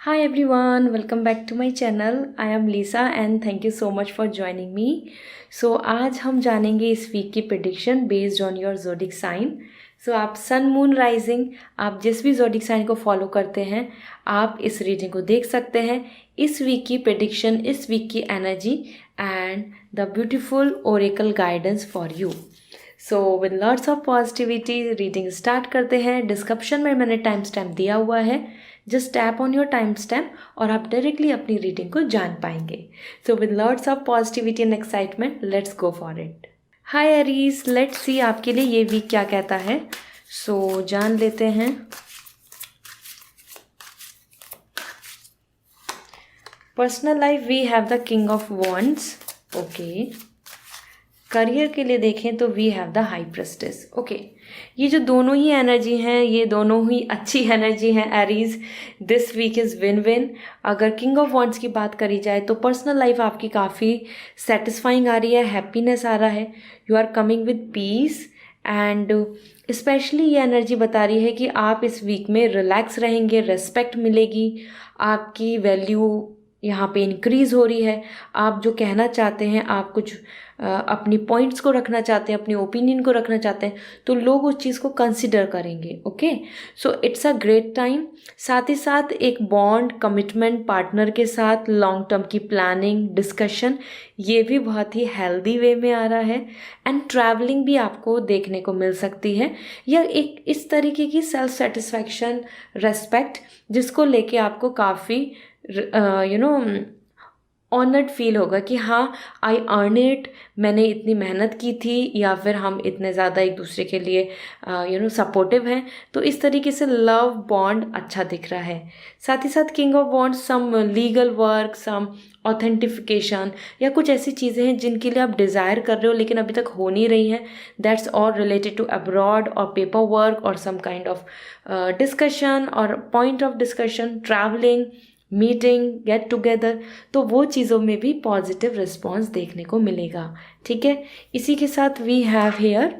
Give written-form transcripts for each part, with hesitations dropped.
Hi everyone, welcome back to my channel. I am Lisa and thank you so much for joining me. So आज हम जानेंगे इस week की prediction based on your zodiac sign. So आप sun moon rising, आप जिस भी zodiac sign को फॉलो करते हैं आप इस रीडिंग को देख सकते हैं. इस वीक की प्रिडिक्शन, इस वीक की energy and the beautiful Oracle guidance for you. So with lots of positivity reading start करते हैं. डिस्क्रिप्शन में मैंने टाइम स्टैम्प दिया हुआ है. Just tap on your time stamp और आप डायरेक्टली अपनी रीडिंग को जान पाएंगे. सो with lots of positivity and excitement let's go for it. Hi Aries, let's see आपके लिए ये वीक क्या कहता है. सो जान लेते हैं. Personal life we have the king of wands. Okay. Career के लिए देखें तो we have the high priestess. Okay, ये जो दोनों ही एनर्जी हैं ये दोनों ही अच्छी एनर्जी हैं Aries. This week is win win. अगर किंग ऑफ वॉन्ड्स की बात करी जाए तो पर्सनल लाइफ आपकी काफ़ी सेटिस्फाइंग आ रही है, हैप्पीनेस आ रहा है. You are coming with peace and specially ये एनर्जी बता रही है कि आप इस वीक में रिलैक्स रहेंगे, रेस्पेक्ट मिलेगी, आपकी वैल्यू यहाँ पे इंक्रीज़ हो रही है. आप जो कहना चाहते हैं, आप कुछ अपनी पॉइंट्स को रखना चाहते हैं, अपनी ओपिनियन को रखना चाहते हैं तो लोग उस चीज़ को कंसिडर करेंगे. Okay, so it's a great time. साथ ही साथ एक बॉन्ड, कमिटमेंट, पार्टनर के साथ लॉन्ग टर्म की प्लानिंग, डिस्कशन, ये भी बहुत ही हेल्दी वे में आ रहा है. एंड ट्रैवलिंग भी आपको देखने को मिल सकती है, या एक इस तरीके की सेल्फ सेटिस्फैक्शन, रेस्पेक्ट जिसको लेके आपको काफ़ी ऑनर्ड फील होगा कि हाँ, आई अर्न इट, मैंने इतनी मेहनत की थी, या फिर हम इतने ज़्यादा एक दूसरे के लिए सपोर्टिव हैं. तो इस तरीके से लव बॉन्ड अच्छा दिख रहा है. साथ ही साथ king of wands, some legal work, some authentication, या कुछ ऐसी चीज़ें हैं जिनके लिए आप डिज़ायर कर रहे हो लेकिन अभी तक हो नहीं रही हैं. That's all related to abroad और पेपर वर्क और सम काइंड ऑफ डिस्कशन और point of discussion, travelling, meeting, get together. तो वो चीज़ों में भी पॉजिटिव रिस्पॉन्स देखने को मिलेगा. ठीक है, इसी के साथ we have here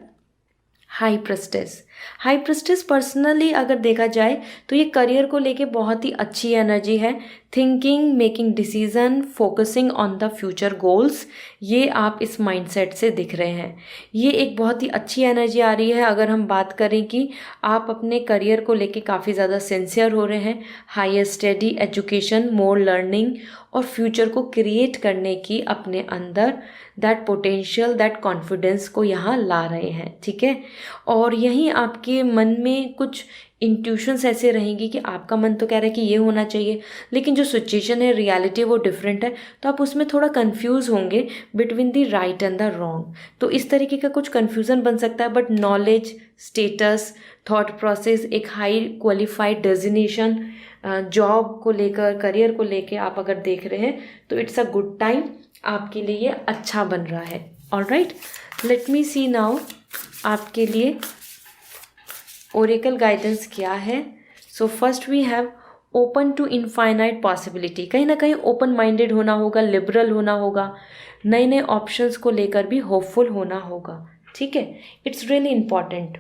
high priestess. High priestess personally अगर देखा जाए तो ये करियर को लेके बहुत ही अच्छी एनर्जी है. Thinking, making decision, focusing on the future goals, ये आप इस माइंडसेट से दिख रहे हैं. ये एक बहुत ही अच्छी एनर्जी आ रही है. अगर हम बात करें कि आप अपने करियर को लेके काफ़ी ज़्यादा सिंसियर हो रहे हैं, higher study, education, more learning और फ्यूचर को क्रिएट करने की अपने अंदर दैट पोटेंशियल, दैट कॉन्फिडेंस को यहाँ ला रहे हैं. ठीक है, और यहीं आपके मन में कुछ इंट्यूशंस ऐसे रहेंगी कि आपका मन तो कह रहा है कि ये होना चाहिए, लेकिन जो सिचुएशन है, रियलिटी वो डिफरेंट है. तो आप उसमें थोड़ा कंफ्यूज होंगे between the right and the wrong. तो इस तरीके का कुछ कन्फ्यूज़न बन सकता है. But knowledge, status, thought process, एक हाई क्वालिफाइड डेजिग्नेशन, जॉब को लेकर, करियर को लेकर आप अगर देख रहे हैं तो इट्स अ गुड टाइम. आपके लिए ये अच्छा बन रहा है. Alright, let me see now आपके लिए ओरेकल गाइडेंस क्या है. So first we have open to infinite possibility. कहीं ना कहीं ओपन माइंडेड होना होगा, लिबरल होना होगा, नए नए ऑप्शंस को लेकर भी होपफुल होना होगा. ठीक है, इट्स रियली इम्पॉर्टेंट.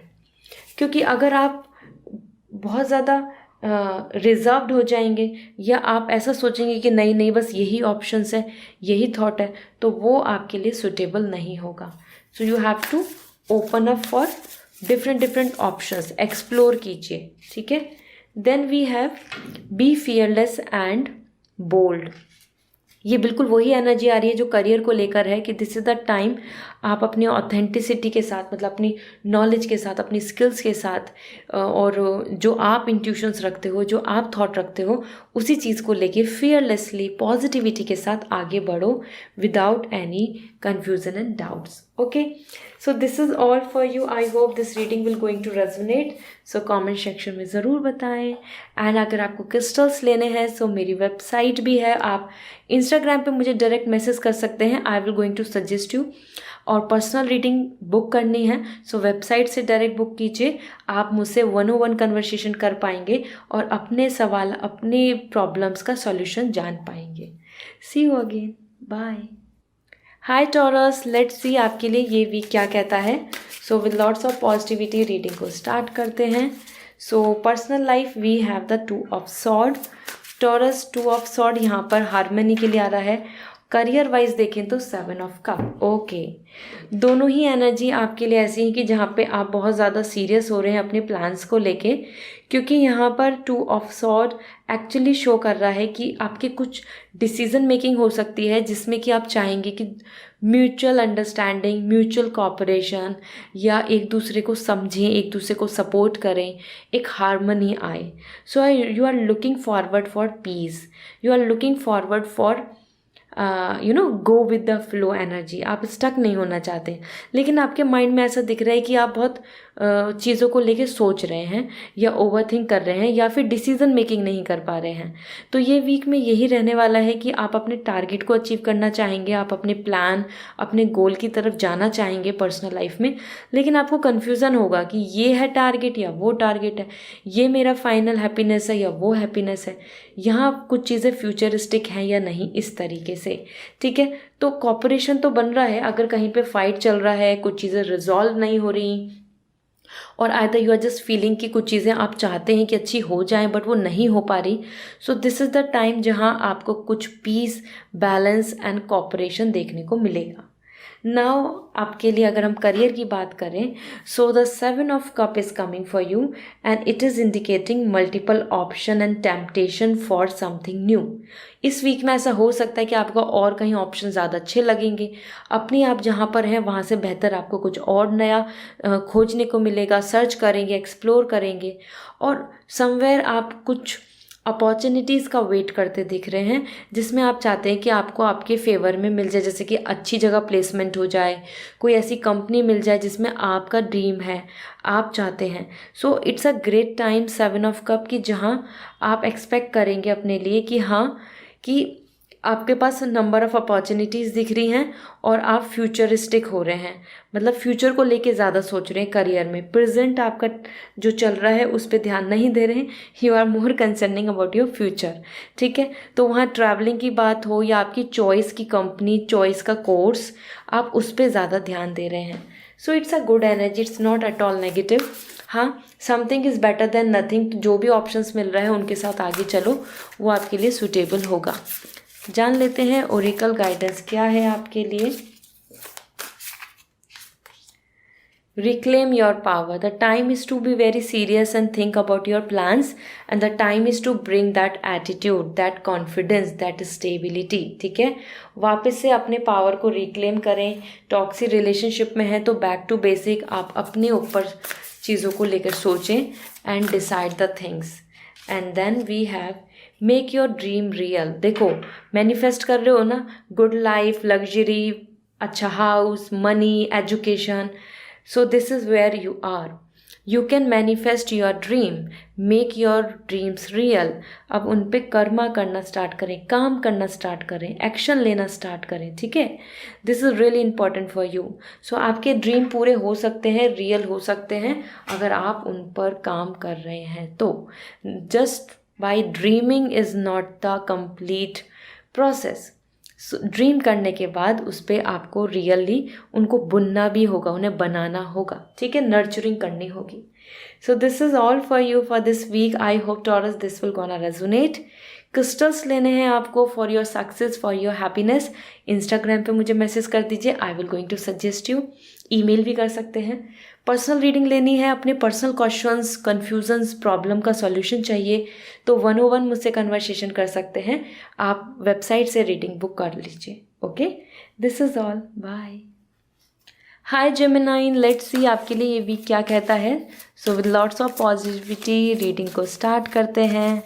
क्योंकि अगर आप बहुत ज़्यादा रिजर्व्ड हो जाएंगे या आप ऐसा सोचेंगे कि नहीं नहीं बस यही ऑप्शंस है, यही थॉट है, तो वो आपके लिए सुटेबल नहीं होगा. So you have to open up for different options, explore कीजिए. ठीक है. Then we have be fearless and bold. ये बिल्कुल वही एनर्जी आ रही है जो करियर को लेकर है कि दिस इज़ द टाइम आप अपनी ऑथेंटिसिटी के साथ, मतलब अपनी नॉलेज के साथ, अपनी स्किल्स के साथ और जो आप इंट्यूशंस रखते हो, जो आप थॉट रखते हो, उसी चीज़ को लेके फियरलेसली, पॉजिटिविटी के साथ आगे बढ़ो without any confusion and doubts. Okay, so this is all for you. I hope this reading will going to resonate. So comment section में ज़रूर बताएं. एंड अगर आपको क्रिस्टल्स लेने हैं सो मेरी वेबसाइट भी है. आप इंस्टाग्राम पे मुझे डायरेक्ट मैसेज कर सकते हैं. I will going to suggest you. और पर्सनल रीडिंग बुक करनी है सो वेबसाइट से डायरेक्ट बुक कीजिए. आप मुझसे 101 कन्वर्सेशन कर पाएंगे और अपने सवाल, अपने प्रॉब्लम्स का सॉल्यूशन जान पाएंगे. See you again, bye. Hi Taurus, let's see आपके लिए ये वीक क्या कहता है. So with lots of positivity reading को स्टार्ट करते हैं. So personal life we have the 2 of Swords. Taurus 2 of sword यहाँ पर हार्मनी के लिए आ रहा है। करियर वाइज देखें तो 7 ऑफ कप। ओके, दोनों ही एनर्जी आपके लिए ऐसी है कि जहाँ पे आप बहुत ज़्यादा सीरियस हो रहे हैं अपने प्लान्स को लेके, क्योंकि यहाँ पर 2 ऑफ सॉर्ड एक्चुअली शो कर रहा है कि आपके कुछ डिसीजन मेकिंग हो सकती है जिसमें कि आप चाहेंगे कि म्यूचुअल अंडरस्टैंडिंग, म्यूचुअल कॉपरेशन, या एक दूसरे को समझें, एक दूसरे को सपोर्ट करें, एक हार्मनी आए। So you are looking forward for peace, you are looking forward for go with the flow energy. आप स्टक नहीं होना चाहते, लेकिन आपके माइंड में ऐसा दिख रहा है कि आप बहुत चीज़ों को लेके सोच रहे हैं या ओवरथिंक कर रहे हैं या फिर डिसीजन मेकिंग नहीं कर पा रहे हैं। तो ये वीक में यही रहने वाला है कि आप अपने टारगेट को अचीव करना चाहेंगे, आप अपने प्लान, अपने गोल की तरफ जाना चाहेंगे पर्सनल लाइफ में, लेकिन आपको कन्फ्यूज़न होगा कि ये है टारगेट या वो टारगेट है, ये मेरा फाइनल हैप्पीनेस है या वो हैप्पीनेस है, यहाँ कुछ चीज़ें फ्यूचरिस्टिक हैं या नहीं, इस तरीके से। ठीक है, तो कॉपरेशन तो बन रहा है। अगर कहीं पे फाइट चल रहा है, कुछ चीज़ें रिजॉल्व नहीं हो रही, और either you are just feeling कि कुछ चीज़ें आप चाहते हैं कि अच्छी हो जाएं बट वो नहीं हो पा रही, सो दिस इज़ द टाइम जहां आपको कुछ पीस, बैलेंस एंड कॉपरेशन देखने को मिलेगा। नाउ आपके लिए अगर हम करियर की बात करें, so the 7 of cup is coming for you and it is indicating multiple option and temptation for something new. इस वीक में ऐसा हो सकता है कि आपको और कहीं ऑप्शन ज़्यादा अच्छे लगेंगे, अपने आप जहाँ पर हैं वहाँ से बेहतर आपको कुछ और नया खोजने को मिलेगा, सर्च करेंगे, एक्सप्लोर करेंगे, और समवेयर आप कुछ अपॉर्चुनिटीज़ का वेट करते दिख रहे हैं जिसमें आप चाहते हैं कि आपको आपके फेवर में मिल जाए, जैसे कि अच्छी जगह प्लेसमेंट हो जाए, कोई ऐसी कंपनी मिल जाए जिसमें आपका ड्रीम है, आप चाहते हैं। So it's a great time 7 of cup की, जहाँ आप एक्सपेक्ट करेंगे अपने लिए कि हाँ, कि आपके पास नंबर ऑफ़ अपॉर्चुनिटीज़ दिख रही हैं और आप फ्यूचरिस्टिक हो रहे हैं, मतलब फ्यूचर को लेके ज़्यादा सोच रहे हैं करियर में। प्रेजेंट आपका जो चल रहा है उस पर ध्यान नहीं दे रहे हैं, you are more concerning about your future. ठीक है, तो वहाँ ट्रैवलिंग की बात हो या आपकी चॉइस की कंपनी, चॉइस का कोर्स, आप उस पर ज़्यादा ध्यान दे रहे हैं। So it's a good energy, it's not at all negative. हाँ, something is better than nothing. जो भी ऑप्शंस मिल रहा है उनके साथ आगे चलो, वो आपके लिए सूटेबल होगा। जान लेते हैं ओरेकल गाइडेंस क्या है आपके लिए। Reclaim your power. The time is to be very serious and think about your plans, and the time is to bring that attitude, that confidence, that stability. ठीक है, वापस से अपने पावर को रिक्लेम करें। टॉक्सिक रिलेशनशिप में है तो बैक टू बेसिक, आप अपने ऊपर चीज़ों को लेकर सोचें and decide the things. And then we have make your dream real. देखो, मैनिफेस्ट कर रहे हो ना, गुड लाइफ, लग्जरी, अच्छा house, money, education. So this is where you are. You can manifest your dream, make your dreams real. अब उन पे कर्मा करना स्टार्ट करें, काम करना स्टार्ट करें, एक्शन लेना स्टार्ट करें। ठीक है, this is really important for you. So आपके ड्रीम पूरे हो सकते हैं, रियल हो सकते हैं, अगर आप उन पर काम कर रहे हैं तो। Just by dreaming is not the complete process. Dream करने के बाद उस पर आपको रियली उनको बुनना भी होगा, उन्हें बनाना होगा। ठीक है, नर्चरिंग करनी होगी। So this is all for you for this week. I hope Taurus this will gonna resonate. Crystals लेने हैं आपको for your success, for your happiness. Instagram पे मुझे मैसेज कर दीजिए, I will going to suggest you. Email भी कर सकते हैं। पर्सनल रीडिंग लेनी है, अपने पर्सनल क्वेश्चंस, कन्फ्यूजन्स, प्रॉब्लम का सॉल्यूशन चाहिए तो 101 मुझसे कन्वर्सेशन कर सकते हैं। आप वेबसाइट से रीडिंग बुक कर लीजिए। Okay, this is all, bye. Hi Gemini, let's see आपके लिए ये वीक क्या कहता है। So with lots of positivity reading को स्टार्ट करते हैं।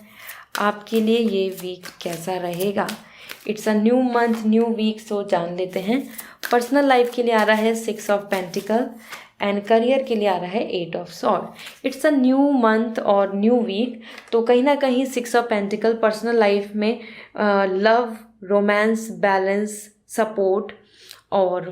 आपके लिए ये वीक कैसा रहेगा। It's a new month, new week, so जान लेते हैं। पर्सनल लाइफ के लिए आ रहा है 6 ऑफ पेंटिकल एंड करियर के लिए आ रहा है 8 of sword. It's a new month और न्यू वीक, तो कहीं ना कहीं 6 ऑफ पेंटिकल पर्सनल लाइफ में लव, रोमांस, बैलेंस, सपोर्ट और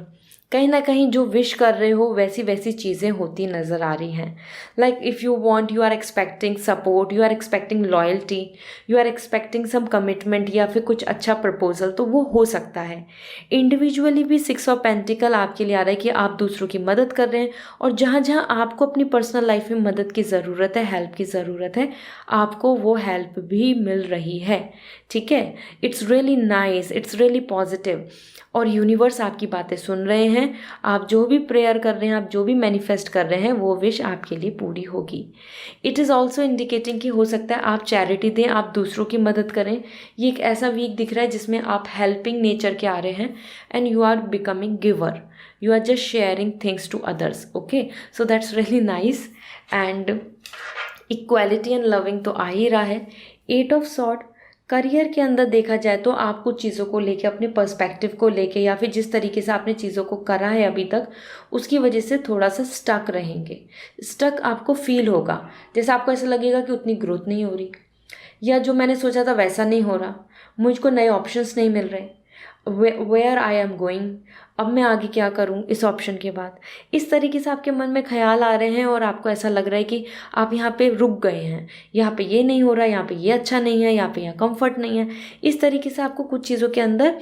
कहीं ना कहीं जो विश कर रहे हो वैसी वैसी चीज़ें होती नज़र आ रही हैं. Like if you want, you are expecting support, you are expecting loyalty, you are expecting some commitment या फिर कुछ अच्छा प्रपोजल, तो वो हो सकता है. इंडिविजुअली भी 6 ऑफ पेंटिकल आपके लिए आ रहा है कि आप दूसरों की मदद कर रहे हैं, और जहाँ जहाँ आपको अपनी पर्सनल लाइफ में मदद की ज़रूरत है, हेल्प की ज़रूरत है, आपको वो हेल्प भी मिल रही है. ठीक है, it's really nice, it's really positive. और यूनिवर्स आपकी बातें सुन रहे हैं. आप जो भी प्रेयर कर रहे हैं, आप जो भी मैनिफेस्ट कर रहे हैं, वो विश आपके लिए पूरी होगी. इट इज़ ऑल्सो इंडिकेटिंग कि हो सकता है आप चैरिटी दें, आप दूसरों की मदद करें. ये एक ऐसा वीक दिख रहा है जिसमें आप हेल्पिंग नेचर के आ रहे हैं, and you are becoming giver. You are just sharing things to others. Okay, so that's really nice. And equality and loving तो आ ही रहा है. 8 ऑफ सॉर्ड, करियर के अंदर देखा जाए तो आप कुछ चीज़ों को लेके, अपने पर्सपेक्टिव को लेके, या फिर जिस तरीके से आपने चीज़ों को करा है अभी तक, उसकी वजह से थोड़ा सा स्टक रहेंगे. स्टक आपको फील होगा, जैसे आपको ऐसा लगेगा कि उतनी ग्रोथ नहीं हो रही, या जो मैंने सोचा था वैसा नहीं हो रहा, मुझको नए ऑप्शंस नहीं मिल रहे, वेयर आई एम गोइंग, अब मैं आगे क्या करूं इस ऑप्शन के बाद. इस तरीके से आपके मन में ख्याल आ रहे हैं और आपको ऐसा लग रहा है कि आप यहाँ पे रुक गए हैं, यहाँ पे ये नहीं हो रहा, यहाँ पे ये अच्छा नहीं है, यहाँ पे यहाँ कंफर्ट नहीं है. इस तरीके से आपको कुछ चीज़ों के अंदर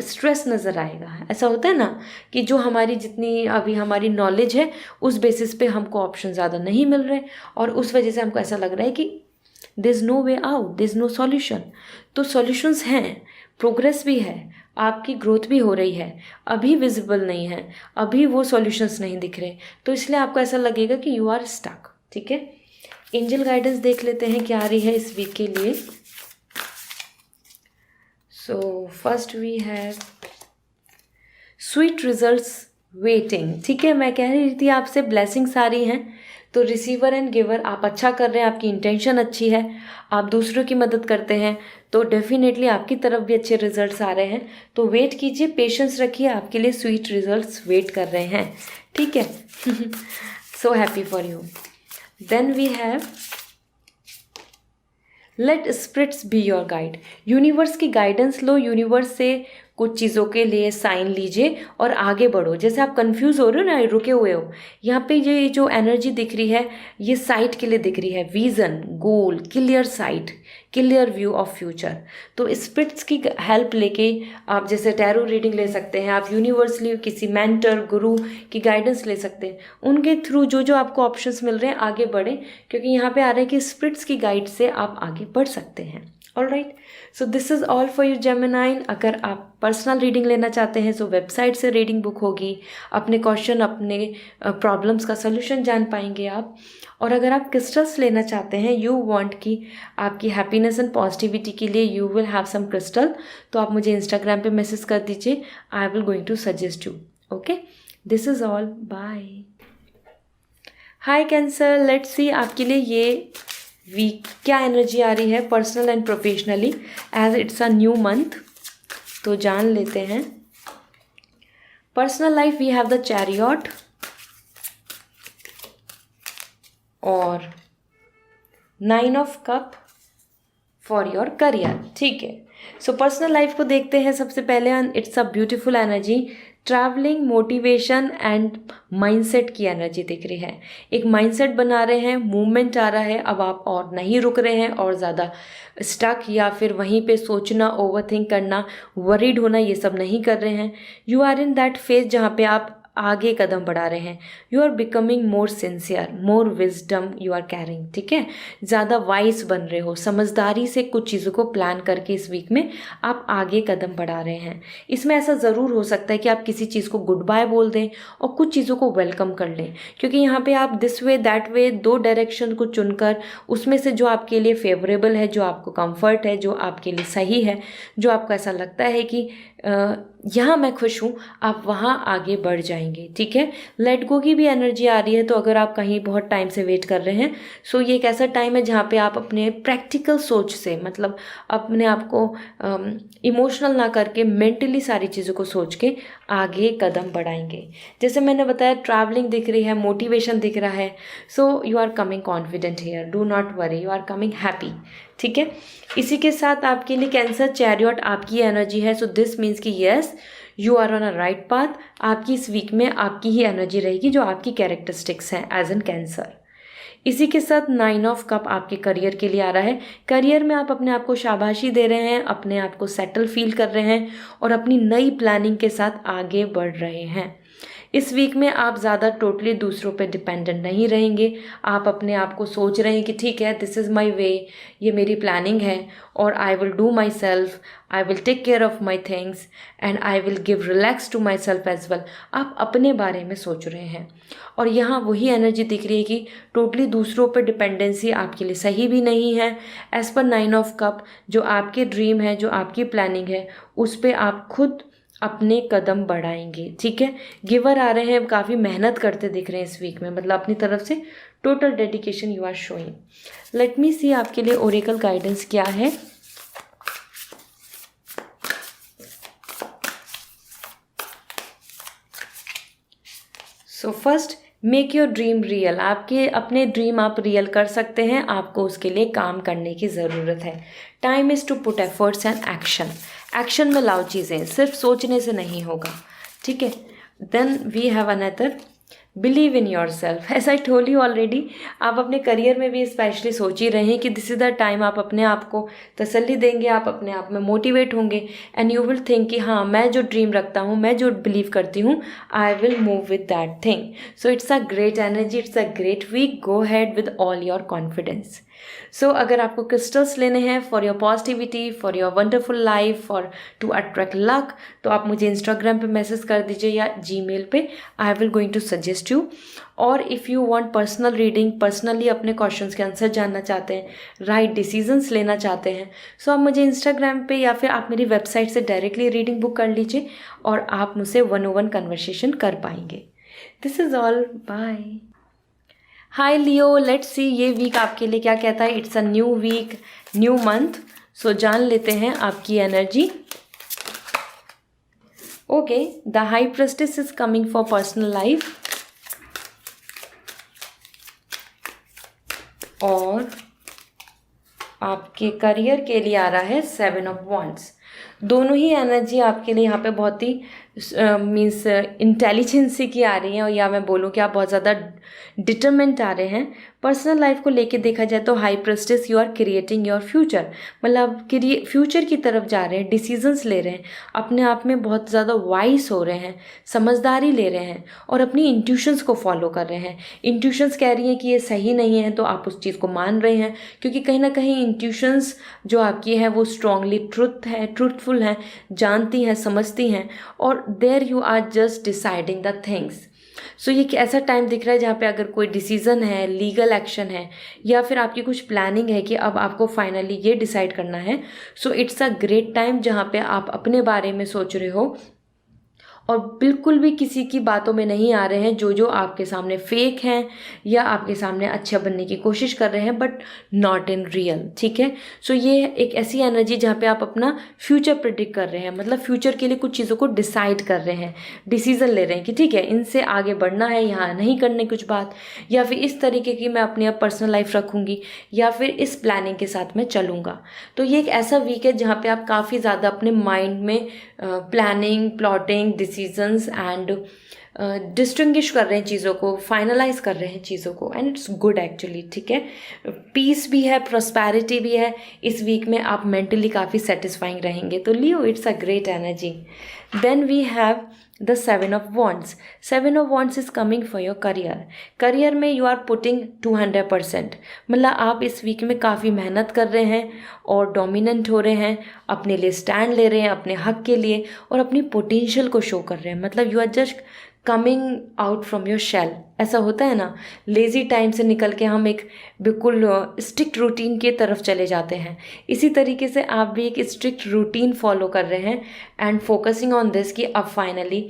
स्ट्रेस नज़र आएगा. ऐसा होता है ना कि जो हमारी जितनी अभी हमारी नॉलेज है उस बेसिस पे हमको ऑप्शन ज़्यादा नहीं मिल रहे, और उस वजह से हमको ऐसा लग रहा है कि there is no way out, there is no solution. तो सॉल्यूशंस हैं, प्रोग्रेस भी है, आपकी ग्रोथ भी हो रही है, अभी विजिबल नहीं है, अभी वो सॉल्यूशंस नहीं दिख रहे, तो इसलिए आपको ऐसा लगेगा कि यू आर स्टक. ठीक है, एंजल गाइडेंस देख लेते हैं क्या आ रही है इस वीक के लिए. So first we have sweet results waiting. ठीक है, मैं कह रही थी आपसे ब्लेसिंग्स आ रही हैं, तो रिसीवर एंड गिवर आप अच्छा कर रहे हैं, आपकी इंटेंशन अच्छी है, आप दूसरों की मदद करते हैं, तो डेफिनेटली आपकी तरफ भी अच्छे रिजल्ट्स आ रहे हैं. तो वेट कीजिए, पेशेंस रखिए, आपके लिए स्वीट रिजल्ट्स वेट कर रहे हैं. ठीक है, so happy for you. Then we have let spirits be your guide. Universe की गाइडेंस लो, यूनिवर्स से कुछ चीज़ों के लिए साइन लीजिए और आगे बढ़ो. जैसे आप कंफ्यूज हो रहे हो ना, रुके हुए हो, यहाँ पे ये जो एनर्जी दिख रही है ये साइट के लिए दिख रही है, vision, goal, clear site, clear view of future. तो स्पिरिट्स की हेल्प लेके आप जैसे टैरो रीडिंग ले सकते हैं, आप यूनिवर्सली किसी मेंटर, गुरु की गाइडेंस ले सकते हैं. उनके थ्रू जो जो आपको ऑप्शंस मिल रहे हैं आगे बढ़ें, क्योंकि यहाँ पे आ रहा है कि स्पिरिट्स की गाइड से आप आगे बढ़ सकते हैं. Alright, so this is all for you Gemini. अगर आप पर्सनल रीडिंग लेना चाहते हैं तो वेबसाइट से रीडिंग बुक होगी, अपने क्वेश्चन, अपने प्रॉब्लम्स का सलूशन जान पाएंगे आप. और अगर आप क्रिस्टल्स लेना चाहते हैं, यू वांट कि आपकी हैप्पीनेस एंड पॉजिटिविटी के लिए you will have some crystal, तो आप मुझे इंस्टाग्राम पे मैसेज कर दीजिए, I will going to suggest you. Okay, this is all, bye. Hi Cancer, let's see आपके लिए ये वीक क्या एनर्जी आ रही है personal and professionally, as it's a new month. तो जान लेते हैं. Personal life we have the chariot और 9 of cup for your career. ठीक है, सो पर्सनल लाइफ को देखते हैं सबसे पहले. It's a beautiful energy, travelling, motivation and mindset की एनर्जी दिख रही है. एक माइंडसेट बना रहे हैं, मूवमेंट आ रहा है, अब आप और नहीं रुक रहे हैं और ज़्यादा स्टक या फिर वहीं पे सोचना, ओवरथिंक करना, वरीड होना, ये सब नहीं कर रहे हैं. You are in that phase जहाँ पे आप आगे कदम बढ़ा रहे हैं. You are becoming more sincere, more wisdom you are caring. ठीक है, ज़्यादा वाइज बन रहे हो, समझदारी से कुछ चीज़ों को प्लान करके इस वीक में आप आगे कदम बढ़ा रहे हैं. इसमें ऐसा ज़रूर हो सकता है कि आप किसी चीज़ को गुड बाय बोल दें और कुछ चीज़ों को वेलकम कर लें, क्योंकि यहाँ पे आप this way that way 2 direction को चुनकर उसमें से जो आपके लिए फेवरेबल है, जो आपको कंफर्ट है, जो आपके लिए सही है, जो आपको ऐसा लगता है कि यहाँ मैं खुश हूँ, आप वहाँ आगे बढ़ जाएंगे. ठीक है, लेट गो की भी एनर्जी आ रही है. तो अगर आप कहीं बहुत टाइम से वेट कर रहे हैं, सो ये एक ऐसा टाइम है जहाँ पे आप अपने प्रैक्टिकल सोच से, मतलब अपने आप को इमोशनल ना करके मेंटली सारी चीज़ों को सोच के आगे कदम बढ़ाएंगे. जैसे मैंने बताया, ट्रैवलिंग दिख रही है, मोटिवेशन दिख रहा है. So you are coming confident here, do not worry, you are coming happy. ठीक है, इसी के साथ आपके लिए कैंसर चैरियट आपकी एनर्जी है. सो दिस मीन्स कि yes, you are on a right path. आपकी इस वीक में आपकी ही एनर्जी रहेगी जो आपकी कैरेक्टरिस्टिक्स हैं एज एन कैंसर। इसी के साथ 9 ऑफ कप आपके करियर के लिए आ रहा है। करियर में आप अपने आप को शाबाशी दे रहे हैं, अपने आप को सेटल फील कर रहे हैं और अपनी नई प्लानिंग के साथ आगे बढ़ रहे हैं। इस वीक में आप ज़्यादा टोटली दूसरों पे डिपेंडेंट नहीं रहेंगे। आप अपने आप को सोच रहे हैं कि ठीक है, दिस इज़ माई वे, ये मेरी प्लानिंग है और I will do myself, I will take care of my things and I will give relax to myself as well. आप अपने बारे में सोच रहे हैं और यहाँ वही एनर्जी दिख रही है कि टोटली दूसरों पर डिपेंडेंसी आपके लिए सही भी नहीं है। एज़ पर 9 ऑफ कप, जो आपके ड्रीम है, जो आपकी प्लानिंग है, उस पर आप खुद अपने कदम बढ़ाएंगे। ठीक है, गिवर आ रहे हैं, काफ़ी मेहनत करते दिख रहे हैं इस वीक में, मतलब अपनी तरफ से total dedication you are showing. Let me see आपके लिए ओरेकल गाइडेंस क्या है। So first, make your dream real. आपके अपने ड्रीम आप रियल कर सकते हैं, आपको उसके लिए काम करने की ज़रूरत है। Time is to put efforts and action. Action में लाओ चीज़ें, सिर्फ सोचने से नहीं होगा। ठीक है, then we have another, believe in yourself. As I told you already, आप अपने करियर में भी स्पेशली सोच ही रहे हैं कि दिस इज़ द टाइम आप अपने आप को तसल्ली देंगे, आप अपने आप में मोटिवेट होंगे एंड यू विल थिंक कि हाँ, मैं जो ड्रीम रखता हूँ, मैं जो बिलीव करती हूँ, I will move with that thing. So it's a great energy, it's a great week. Go ahead with all your confidence. So अगर आपको क्रिस्टल्स लेने हैं for your positivity, for your wonderful life, for to attract luck, तो आप मुझे Instagram पे message कर दीजिए या जीमेल पे, I will going to suggest you. और if you want personal reading, personally अपने क्वेश्चंस के आंसर जानना चाहते हैं, राइट डिसीजंस लेना चाहते हैं, सो आप मुझे इंस्टाग्राम पे या फिर आप मेरी वेबसाइट से डायरेक्टली रीडिंग बुक कर लीजिए और आप मुझसे 1-on-1 कन्वर्सेशन कर पाएंगे। This is all, bye. Hi Leo, let's see ये वीक आपके लिए क्या कहता है। It's a new week, new month, so जान लेते हैं आपकी energy. Okay, the high priestess is coming for personal life और आपके करियर के लिए आ रहा है 7 ऑफ वॉन्ड्स। दोनों ही एनर्जी आपके लिए यहाँ पे बहुत ही मीन्स इंटेलिजेंसी की आ रही है, और या मैं बोलूँ कि आप बहुत ज़्यादा डिटरमेंट आ रहे हैं। पर्सनल लाइफ को लेके देखा जाए तो high priestess, you are creating your future, मतलब फ्यूचर की तरफ जा रहे हैं, डिसीजंस ले रहे हैं, अपने आप में बहुत ज़्यादा वाइस हो रहे हैं, समझदारी ले रहे हैं और अपनी इंट्यूशंस को फॉलो कर रहे हैं। इंट्यूशंस कह रही हैं कि ये सही नहीं है तो आप उस चीज़ को मान रहे हैं, क्योंकि कहीं ना कहीं इंट्यूशंस जो आपकी हैं वो स्ट्रांगली ट्रूथफुल हैं, जानती हैं, समझती हैं, और there you are just deciding the things. So ये एक ऐसा टाइम दिख रहा है जहाँ पे अगर कोई डिसीज़न है, लीगल एक्शन है, या फिर आपकी कुछ प्लानिंग है कि अब आपको फाइनली ये डिसाइड करना है, so it's a great time जहाँ पे आप अपने बारे में सोच रहे हो और बिल्कुल भी किसी की बातों में नहीं आ रहे हैं जो आपके सामने फेक हैं या आपके सामने अच्छा बनने की कोशिश कर रहे हैं बट नॉट इन रियल। ठीक है, सो ये एक ऐसी एनर्जी जहाँ पे आप अपना फ्यूचर प्रिडिक्ट कर रहे हैं, मतलब फ्यूचर के लिए कुछ चीज़ों को डिसाइड कर रहे हैं, डिसीजन ले रहे हैं कि ठीक है, इनसे आगे बढ़ना है, यहाँ नहीं करने कुछ बात, या फिर इस तरीके की मैं अपनी अब पर्सनल लाइफ रखूँगी, या फिर इस प्लानिंग के साथ मैं चलूँगा। तो ये एक ऐसा वीक है जहाँ पे आप काफ़ी ज़्यादा अपने माइंड में planning, plotting, decisions and distinguish कर रहे हैं चीज़ों को, फाइनलाइज कर रहे हैं चीज़ों को, एंड इट्स गुड एक्चुअली। ठीक है, पीस भी है, प्रॉस्पेरिटी भी है। इस वीक में आप मेंटली काफ़ी सेटिस्फाइंग रहेंगे, तो Leo it's a great energy. Then we have the 7 of wands. 7 of wands is coming for your career. Career में यू आर पुटिंग 200%, मतलब आप इस वीक में काफ़ी मेहनत कर रहे हैं और डोमिनेंट हो रहे हैं, अपने लिए स्टैंड ले रहे हैं, अपने हक के लिए, और अपनी पोटेंशियल को शो कर रहे हैं। मतलब you are just coming out from your shell. ऐसा होता है ना, लेज़ी टाइम से निकल के हम एक बिल्कुल स्ट्रिक्ट रूटीन की तरफ चले जाते हैं। इसी तरीके से आप भी एक स्ट्रिक्ट रूटीन फॉलो कर रहे हैं एंड फोकसिंग ऑन दिस कि अब finally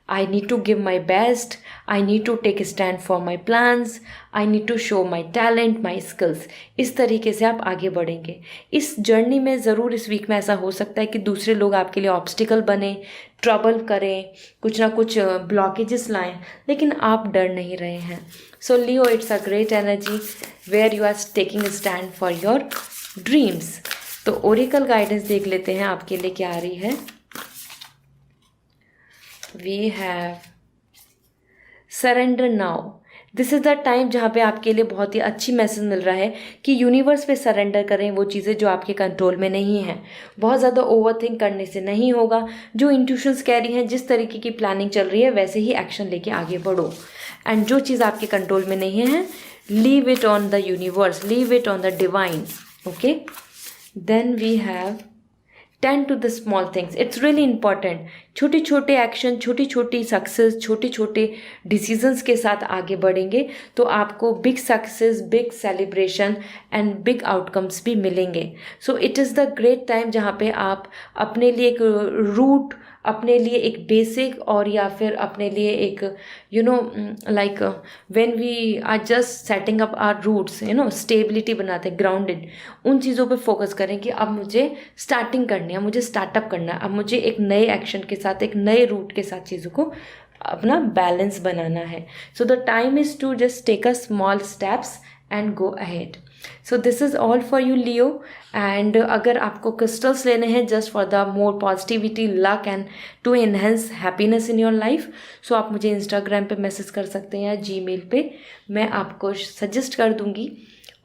I need to give my best, I need to take a stand for my plans, I need to show my talent, my skills। इस तरीके से आप आगे बढ़ेंगे। इस जर्नी में ज़रूर इस वीक में ऐसा हो सकता है कि दूसरे लोग आपके लिए ऑब्स्टिकल बने, ट्रबल करें, कुछ ना कुछ ब्लॉकेजेस लाएं, लेकिन आप डर नहीं रहे हैं। So Leo it's a great energy where you are taking stand for your dreams. तो ओरेकल गाइडेंस देख लेते हैं आपके लिए क्या आ रही है। We have surrender now. This is the time जहाँ पे आपके लिए बहुत ही अच्छी मैसेज मिल रहा है कि यूनिवर्स पे सरेंडर करें वो चीज़ें जो आपके कंट्रोल में नहीं हैं। बहुत ज़्यादा ओवरथिंक करने से नहीं होगा। जो इंट्यूशंस कह रही हैं, जिस तरीके की प्लानिंग चल रही है, वैसे ही एक्शन लेके आगे बढ़ो। एंड जो चीज़ आपके कंट्रोल में नहीं है, leave it on the universe, leave it on the divine. Okay, then we have tend to the small things. It's really important. छोटे छोटे एक्शन, छोटी छोटी सक्सेस, छोटे छोटे डिसीजंस के साथ आगे बढ़ेंगे तो आपको big success, big celebration and big outcomes भी मिलेंगे। So it is the great time जहाँ पे आप अपने लिए एक रूट, अपने लिए एक बेसिक, और या फिर अपने लिए एक like when we are just setting up our roots, stability बनाते हैं, ग्राउंडेड, उन चीज़ों पे फोकस करें कि अब मुझे स्टार्टिंग करनी है, मुझे स्टार्टअप करना है, अब मुझे एक नए एक्शन के साथ, एक नए रूट के साथ चीज़ों को अपना बैलेंस बनाना है। So the time is to just take a small steps and go ahead. So this is all for you Leo. And अगर आपको क्रिस्टल्स लेने हैं just for the more positivity, luck and to enhance happiness in your life, so आप मुझे Instagram पे message कर सकते हैं या जीमेल पे, मैं आपको सजेस्ट कर दूंगी।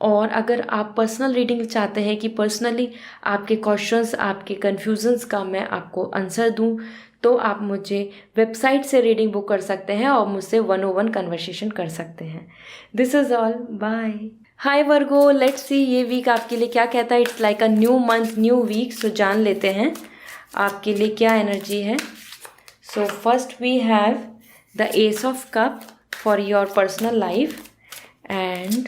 और अगर आप पर्सनल रीडिंग चाहते हैं कि पर्सनली आपके क्वेश्चंस, आपके कन्फ्यूजन्स का मैं आपको आंसर दूं, तो आप मुझे वेबसाइट से रीडिंग बुक कर सकते हैं और मुझसे 101 कन्वर्सेशन कर सकते हैं। This is all, bye. Hi Virgo, let's see ये वीक आपके लिए क्या कहता है। It's like a new month, new week. So जान लेते हैं आपके लिए क्या एनर्जी है। So first we have the ace of cup for your personal life, and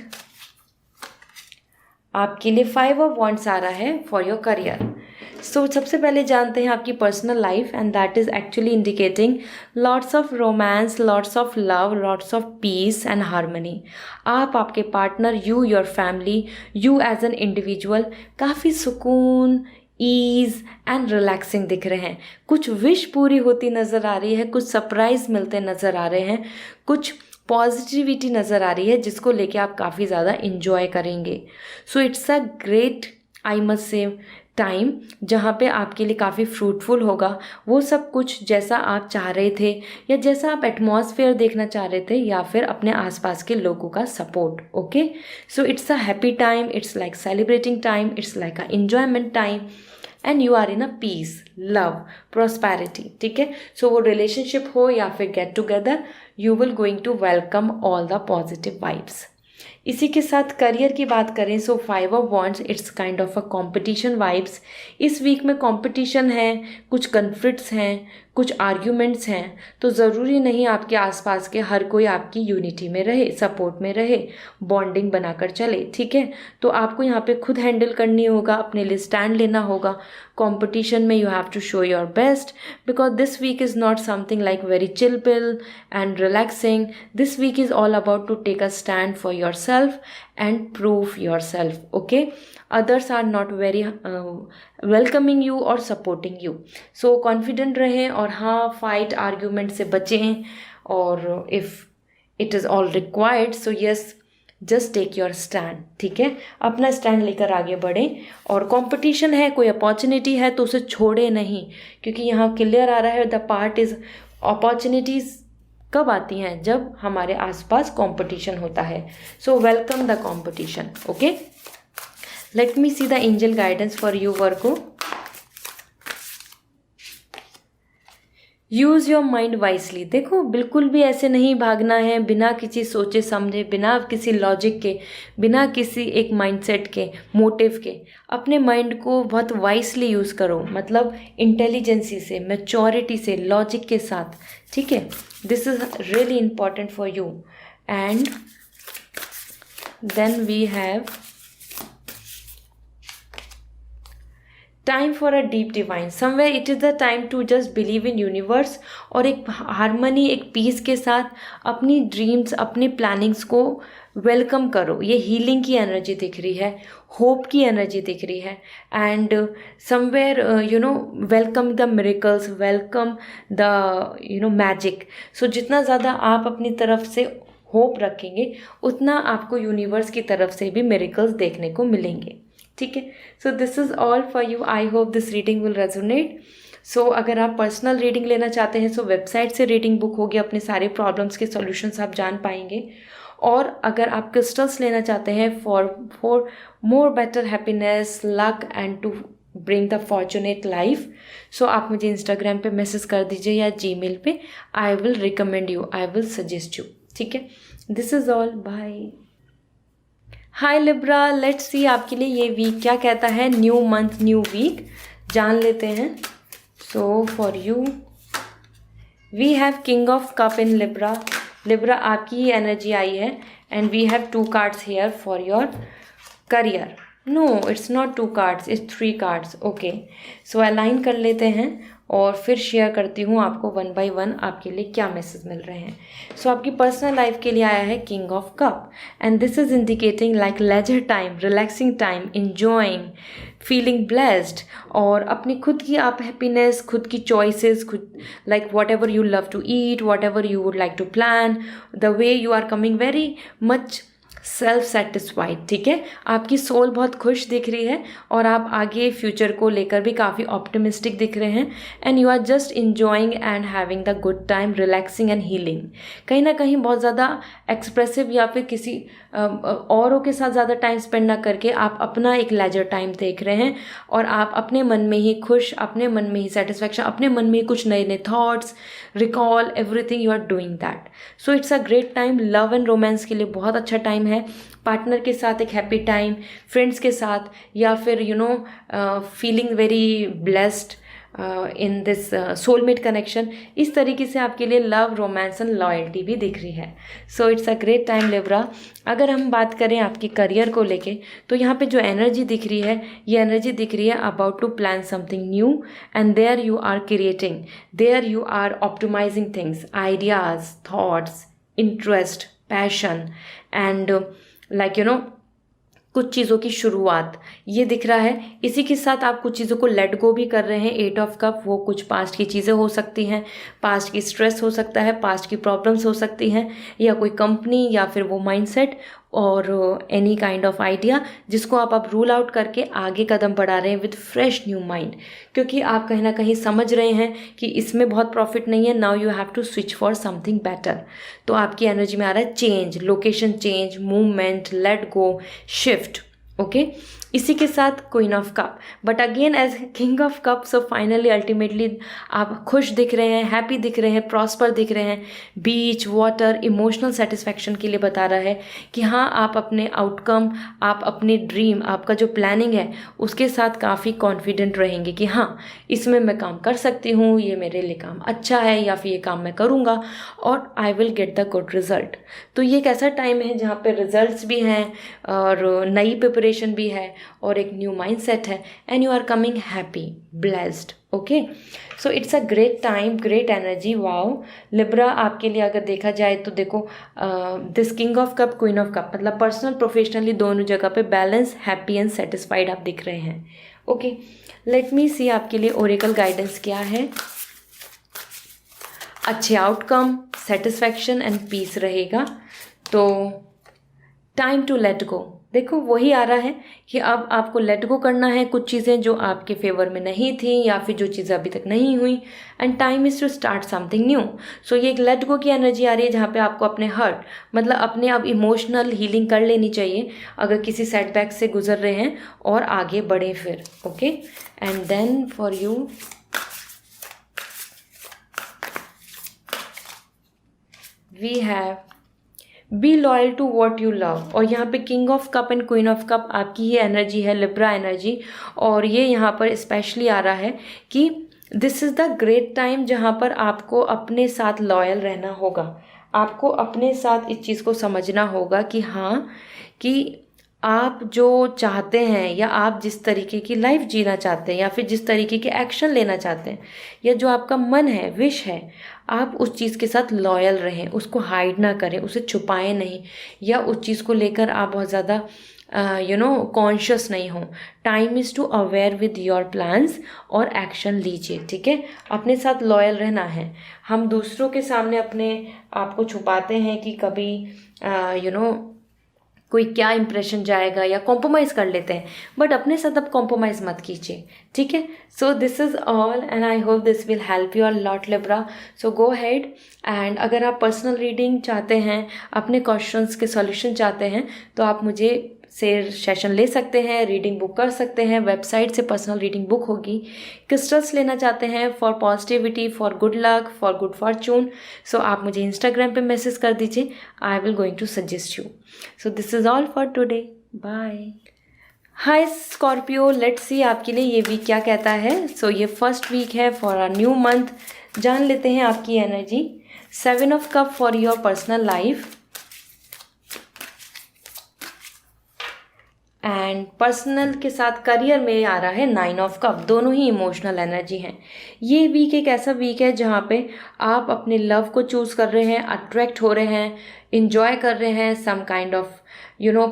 आपके लिए 5 ऑफ वॉन्ड्स आ रहा है फॉर योर करियर। सो सबसे पहले जानते हैं आपकी personal life, and that is actually indicating lots of romance, lots of love, lots of peace and harmony. आप, आपके partner, you, your family, you as an individual काफ़ी सुकून, ईज़ एंड रिलैक्सिंग दिख रहे हैं। कुछ विश पूरी होती नज़र आ रही है, कुछ सरप्राइज मिलते नज़र आ रहे हैं, कुछ पॉजिटिविटी नज़र आ रही है जिसको लेके आप काफ़ी ज़्यादा इंजॉय करेंगे। सो it's a great, I must say, time जहाँ पे आपके लिए काफ़ी फ्रूटफुल होगा। वो सब कुछ जैसा आप चाह रहे थे, या जैसा आप एटमॉस्फेयर देखना चाह रहे थे, या फिर अपने आसपास के लोगों का support. Okay, so it's a happy time, it's like celebrating time, it's like a enjoyment time, and you are in a peace, love, prosperity. ठीक है, सो वो रिलेशनशिप हो या फिर get together, you will going to welcome all the positive vibes. इसी के साथ career की बात करें, so 5 of wands, it's kind of a competition vibes. इस वीक में कंपटीशन है, कुछ कन्फ्लिक्ट्स हैं, कुछ आर्ग्यूमेंट्स हैं, तो ज़रूरी नहीं आपके आसपास के हर कोई आपकी यूनिटी में रहे, सपोर्ट में रहे, बॉन्डिंग बनाकर चले। ठीक है, तो आपको यहाँ पे खुद हैंडल करनी होगा, अपने लिए स्टैंड लेना होगा। कंपटीशन में you have to show your best, because this week is not something like very chill pill and relaxing. This week is all about to take a stand for yourself and prove yourself. Okay, others are not very welcoming you or supporting you, so confident रहें, और हाँ, fight argument से बचें, और if it is all required, so yes, just take your stand. ठीक है, अपना stand लेकर आगे बढ़ें। और कंपटीशन है, कोई अपॉर्चुनिटी है तो उसे छोड़े नहीं, क्योंकि यहाँ क्लियर आ रहा है द पार्ट इज अपॉर्चुनिटीज़ कब आती हैं, जब हमारे आसपास कंपटीशन होता है। So welcome the competition. Okay, late me see the angel guidance for you Virgo. Use your mind wisely. देखो, बिल्कुल भी ऐसे नहीं भागना है बिना किसी सोचे समझे, बिना किसी लॉजिक के, बिना किसी एक माइंडसेट के, मोटिव के। अपने माइंड को बहुत वाइसली यूज़ करो, मतलब इंटेलिजेंसी से, मैच्योरिटी से, लॉजिक के साथ। ठीक है, this is really important for you. And then we have time for a deep divine. Somewhere it is the time to just believe in universe, और एक हारमनी, एक पीस के साथ अपनी ड्रीम्स, अपनी प्लानिंग्स को वेलकम करो। ये हीलिंग की एनर्जी दिख रही है, होप की एनर्जी दिख रही है, and somewhere welcome the miracles, welcome the magic. So जितना ज़्यादा आप अपनी तरफ से होप रखेंगे, उतना आपको यूनिवर्स की तरफ से भी मिरेकल्स देखने को मिलेंगे। ठीक है, so this is all for you. I hope this reading will resonate. So अगर आप पर्सनल रीडिंग लेना चाहते हैं, सो वेबसाइट से रीडिंग बुक होगी, अपने सारे प्रॉब्लम्स के सॉल्यूशंस आप जान पाएंगे। और अगर आप क्रिस्टल्स लेना चाहते हैं for more better happiness, luck and to bring the fortunate life, so आप मुझे इंस्टाग्राम पे मैसेज कर दीजिए या जीमेल पे। I will recommend you, I will suggest you, ठीक है। This is all, bye. Hi Libra, let's see आपके लिए ये वीक क्या कहता है। न्यू मंथ न्यू वीक जान लेते हैं। So for you we have king of cup in Libra. Libra आपकी ही एनर्जी आई है and we have 2 cards here for your career. No, it's not 2 cards, it's 3 cards. Okay, so align कर लेते हैं और फिर शेयर करती हूँ आपको 1 बाय 1 आपके लिए क्या मैसेज मिल रहे हैं। सो आपकी पर्सनल लाइफ के लिए आया है king of cup and this is indicating like leisure time, relaxing time, enjoying, feeling blessed, और अपनी खुद की आप हैप्पीनेस, खुद की चॉइसेस, खुद like whatever you love to eat, whatever you would like to plan, the way you are coming very much self satisfied, ठीक है। आपकी सोल बहुत खुश दिख रही है और आप आगे फ्यूचर को लेकर भी काफ़ी ऑप्टिमिस्टिक दिख रहे हैं and you are just enjoying and having the good time, relaxing and healing. कहीं ना कहीं बहुत ज़्यादा एक्सप्रेसिव या फिर किसी औरों के साथ ज़्यादा टाइम स्पेंड ना करके आप अपना एक लेजर टाइम देख रहे हैं और आप अपने मन में ही खुश, अपने मन में ही सेटिस्फैक्शन, अपने मन में ही कुछ नए नए thoughts, recall everything, you are doing that. So it's a great time. Love and romance के लिए बहुत अच्छा टाइम है। पार्टनर के साथ एक हैप्पी टाइम, फ्रेंड्स के साथ, या फिर you know feeling very blessed in this soulmate connection, इस तरीके से आपके लिए लव, रोमांस एंड लॉयल्टी भी दिख रही है। So it's a great time Libra. अगर हम बात करें आपके करियर को लेके, तो यहाँ पे जो एनर्जी दिख रही है, ये एनर्जी दिख रही है about to plan something new and there you are creating, there you are optimizing things, ideas, thoughts, interest, passion and like you know कुछ चीज़ों की शुरुआत, ये दिख रहा है। इसी के साथ आप कुछ चीज़ों को लेट गो भी कर रहे हैं। 8 ऑफ कप, वो कुछ पास्ट की चीज़ें हो सकती हैं, पास्ट की स्ट्रेस हो सकता है, पास्ट की प्रॉब्लम्स हो सकती हैं, या कोई कंपनी या फिर वो माइंडसेट और एनी काइंड ऑफ आइडिया जिसको आप रूल आउट करके आगे कदम बढ़ा रहे हैं विद फ्रेश न्यू माइंड, क्योंकि आप कहीं ना कहीं समझ रहे हैं कि इसमें बहुत प्रॉफिट नहीं है। Now you have to switch for something better. तो आपकी एनर्जी में आ रहा है change, location change, movement, let go, shift. Okay, इसी के साथ queen of cup, but again as king of cup, so finally ultimately आप खुश दिख रहे हैं, हैप्पी दिख रहे हैं, प्रॉस्पर दिख रहे हैं। बीच, वाटर, इमोशनल सेटिस्फैक्शन के लिए बता रहा है कि हाँ, आप अपने आउटकम, आप अपने ड्रीम, आपका जो प्लानिंग है उसके साथ काफ़ी कॉन्फिडेंट रहेंगे कि हाँ, इसमें मैं काम कर सकती हूँ, ये मेरे लिए काम अच्छा है, या फिर ये काम मैं करूँगा और I will get the good result. तो ये एक ऐसा टाइम है जहाँ पे रिजल्ट्स भी हैं और नई प्रिपरेशन भी है और एक न्यू माइंडसेट है and you are coming happy, blessed. Okay, so it's a great time, great energy. Wow Libra, आपके लिए अगर देखा जाए तो देखो this king of cup, queen of cup, मतलब पर्सनल प्रोफेशनली दोनों जगह पे बैलेंस, हैप्पी एंड सेटिस्फाइड आप दिख रहे हैं। ओके, लेट मी सी आपके लिए ओरेकल गाइडेंस क्या है। अच्छे आउटकम, सेटिस्फैक्शन एंड पीस रहेगा। तो टाइम टू लेट गो, देखो वही आ रहा है कि अब आपको लेट गो करना है कुछ चीज़ें जो आपके फेवर में नहीं थी या फिर जो चीज़ें अभी तक नहीं हुई, and time is to start something new. So ये एक लेट गो की एनर्जी आ रही है जहाँ पे आपको अपने हर्ट, मतलब अपने अब इमोशनल हीलिंग कर लेनी चाहिए अगर किसी सेटबैक से गुजर रहे हैं, और आगे बढ़े फिर। Okay, and then for you we have be loyal to what you love, और यहाँ पे king of cup and queen of cup आपकी ही एनर्जी है, लिब्रा एनर्जी, और ये यहाँ पर स्पेशली आ रहा है कि this is the great time जहाँ पर आपको अपने साथ लॉयल रहना होगा। आपको अपने साथ इस चीज़ को समझना होगा कि हाँ, कि आप जो चाहते हैं या आप जिस तरीके की लाइफ जीना चाहते हैं या फिर जिस तरीके के एक्शन लेना चाहते हैं या जो आपका मन है, विश है, आप उस चीज़ के साथ लॉयल रहें, उसको हाइड ना करें, उसे छुपाएं नहीं, या उस चीज़ को लेकर आप बहुत ज़्यादा कॉन्शियस नहीं हो। Time is to aware with your plans और एक्शन लीजिए, ठीक है। अपने साथ लॉयल रहना है। हम दूसरों के सामने अपने आप को छुपाते हैं कि कभी कोई क्या इंप्रेशन जाएगा, या कॉम्प्रोमाइज़ कर लेते हैं, बट अपने साथ अब कॉम्प्रोमाइज़ मत कीजिए, ठीक है। So this is all and I hope this will help you a lot Libra. So go head and अगर आप पर्सनल रीडिंग चाहते हैं, अपने क्वेश्चंस के सॉल्यूशन चाहते हैं, तो आप मुझे से सेशन ले सकते हैं, रीडिंग बुक कर सकते हैं, वेबसाइट से पर्सनल रीडिंग बुक होगी। क्रिस्टल्स लेना चाहते हैं for positivity, for good luck, for good fortune, so आप मुझे इंस्टाग्राम पे मैसेज कर दीजिए, I will going to suggest you. So this is all for today, bye. Hi Scorpio, let's see आपके लिए ये वीक क्या कहता है। सो ये फर्स्ट वीक है फॉर अ न्यू मंथ। जान लेते हैं आपकी energy. 7 of cup for your personal life and personal के साथ करियर में आ रहा है 9 ऑफ कप। दोनों ही इमोशनल एनर्जी हैं। ये वीक एक ऐसा वीक है जहाँ पे आप अपने लव को चूज़ कर रहे हैं, अट्रैक्ट हो रहे हैं, इंजॉय कर रहे हैं, some kind of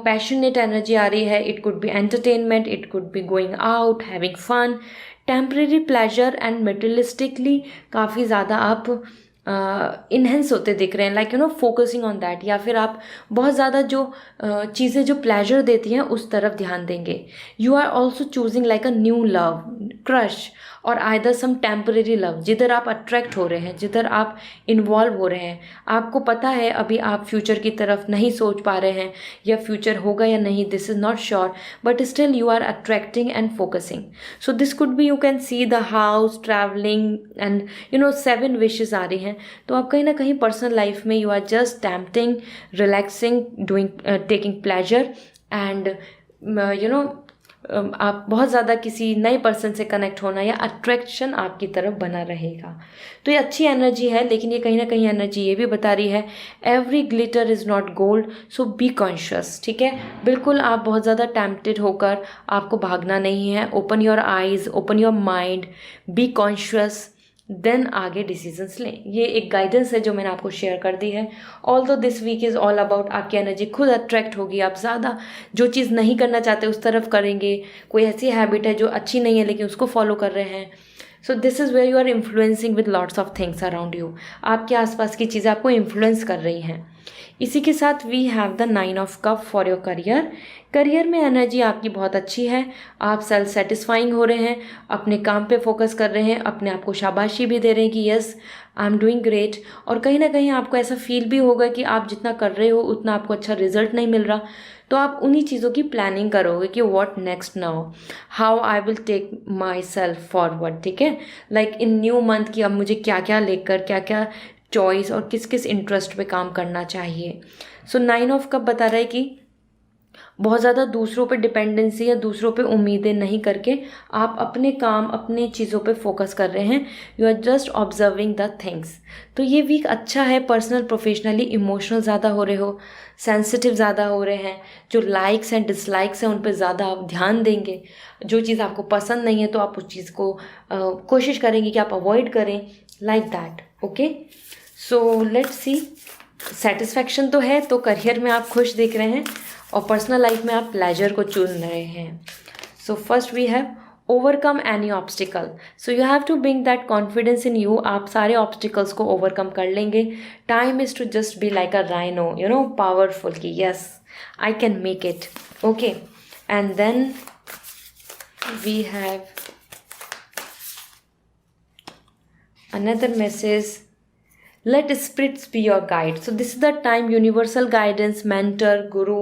passionate energy आ रही है। It could be entertainment, it could be going out, having fun, temporary pleasure and materialistically काफ़ी ज़्यादा आप इन्हेंस होते दिख रहे हैं, लाइक फोकसिंग ऑन दैट, या फिर आप बहुत ज़्यादा जो चीज़ें जो प्लेजर देती हैं उस तरफ ध्यान देंगे। You are also choosing like a new love, crush और आइदर सम टेम्परेरी लव, जिधर आप अट्रैक्ट हो रहे हैं, जिधर आप इन्वॉल्व हो रहे हैं। आपको पता है अभी आप फ्यूचर की तरफ नहीं सोच पा रहे हैं, या फ्यूचर होगा या नहीं, this is not sure, but still you are attracting and focusing. So this could be, you can see the house, travelling and 7 wishes आ रही हैं। तो आप कहीं ना कहीं पर्सनल लाइफ में you are just tempting, relaxing, doing, taking pleasure and आप बहुत ज़्यादा किसी नए पर्सन से कनेक्ट होना या अट्रैक्शन आपकी तरफ बना रहेगा। तो ये अच्छी एनर्जी है, लेकिन ये कहीं ना कहीं एनर्जी ये भी बता रही है every glitter is not gold, so be conscious, ठीक है। बिल्कुल आप बहुत ज़्यादा टेम्प्टेड होकर आपको भागना नहीं है। Open your eyes, open your mind, be conscious, then आगे डिसीजंस लें। ये एक गाइडेंस है जो मैंने आपको शेयर कर दी है। Although this week is all about आपकी एनर्जी खुद अट्रैक्ट होगी, आप ज़्यादा जो चीज़ नहीं करना चाहते उस तरफ करेंगे। कोई ऐसी हैबिट है जो अच्छी नहीं है लेकिन उसको फॉलो कर रहे हैं। So this is where you are influencing with lots of things around you. आपके आसपास की चीज़ें आपको इन्फ्लुएंस कर रही हैं। इसी के साथ we have the 9 of cup for your career. Career में एनर्जी आपकी बहुत अच्छी है। आप सेल्फ सेटिस्फाइंग हो रहे हैं, अपने काम पे फोकस कर रहे हैं, अपने आप को शाबाशी भी दे रहे हैं कि yes I am doing great. और कहीं ना कहीं आपको ऐसा फील भी होगा कि आप जितना कर रहे हो उतना आपको अच्छा रिजल्ट नहीं मिल रहा, तो आप उन्हीं चीज़ों की प्लानिंग करोगे कि what next now, how I will take myself forward, ठीक है। लाइक इन न्यू मंथ की अब मुझे क्या क्या लेकर, क्या क्या चॉइस और किस किस इंटरेस्ट पे काम करना चाहिए। सो 9 ऑफ कप बता रहा है कि बहुत ज़्यादा दूसरों पे डिपेंडेंसी या दूसरों पे उम्मीदें नहीं करके आप अपने काम, अपनी चीज़ों पे फोकस कर रहे हैं। You are just observing the things. तो ये वीक अच्छा है। पर्सनल, प्रोफेशनली इमोशनल ज़्यादा हो रहे हो, सेंसिटिव ज़्यादा हो रहे हैं। जो लाइक्स एंड डिसलाइक्स हैं उन पर ज़्यादा आप ध्यान देंगे। जो चीज़ आपको पसंद नहीं है तो आप उस चीज़ को कोशिश करेंगे कि आप अवॉइड करें, like that, okay. So let's see, satisfaction तो है, तो करियर में आप खुश दिख रहे हैं और पर्सनल लाइफ में आप प्लेजर को चुन रहे हैं। So first we have overcome any obstacle. So you have to bring that confidence in you. आप सारे ऑब्स्टिकल्स को ओवरकम कर लेंगे। Time is to just be like a rhino, powerful की yes I can make it, okay. And then we have another message, let spirits be your guide. So this is the time, universal guidance, mentor, guru,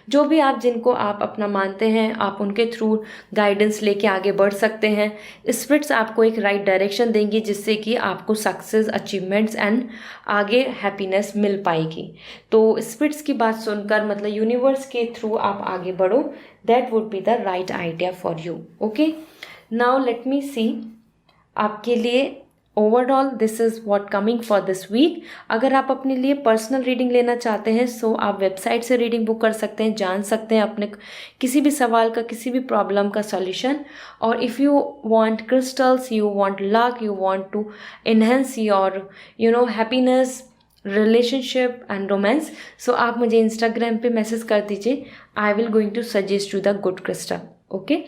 जो भी आप, जिनको आप अपना मानते हैं, आप उनके थ्रू गाइडेंस लेके आगे बढ़ सकते हैं। स्पिरिट्स आपको एक राइट डायरेक्शन देंगी जिससे कि आपको सक्सेस, अचीवमेंट्स एंड आगे हैप्पीनेस मिल पाएगी। तो स्पिरिट्स की बात सुनकर, मतलब यूनिवर्स के थ्रू आप आगे बढ़ो, that would be the right idea for you, okay. Now let me see आपके लिए overall this is what coming for this week. अगर आप अपने लिए पर्सनल रीडिंग लेना चाहते हैं सो आप वेबसाइट से रीडिंग बुक कर सकते हैं, जान सकते हैं अपने किसी भी सवाल का, किसी भी प्रॉब्लम का सॉल्यूशन। और if you want crystals, you want luck, you want to enhance your happiness, relationship and romance, so आप मुझे इंस्टाग्राम पे मैसेज कर दीजिए। I will going to suggest you the good crystal, okay.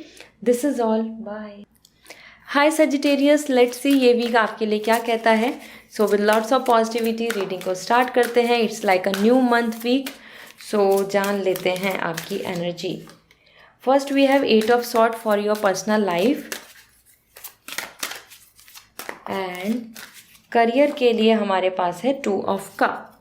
This is all, bye. Hi Sagittarius, let's see ये week आपके लिए क्या कहता है। So with lots of positivity reading को स्टार्ट करते हैं। It's like a new month week. So जान लेते हैं आपकी energy. First we have 8 of sword for your personal life, and career के लिए हमारे पास है 2 of cup.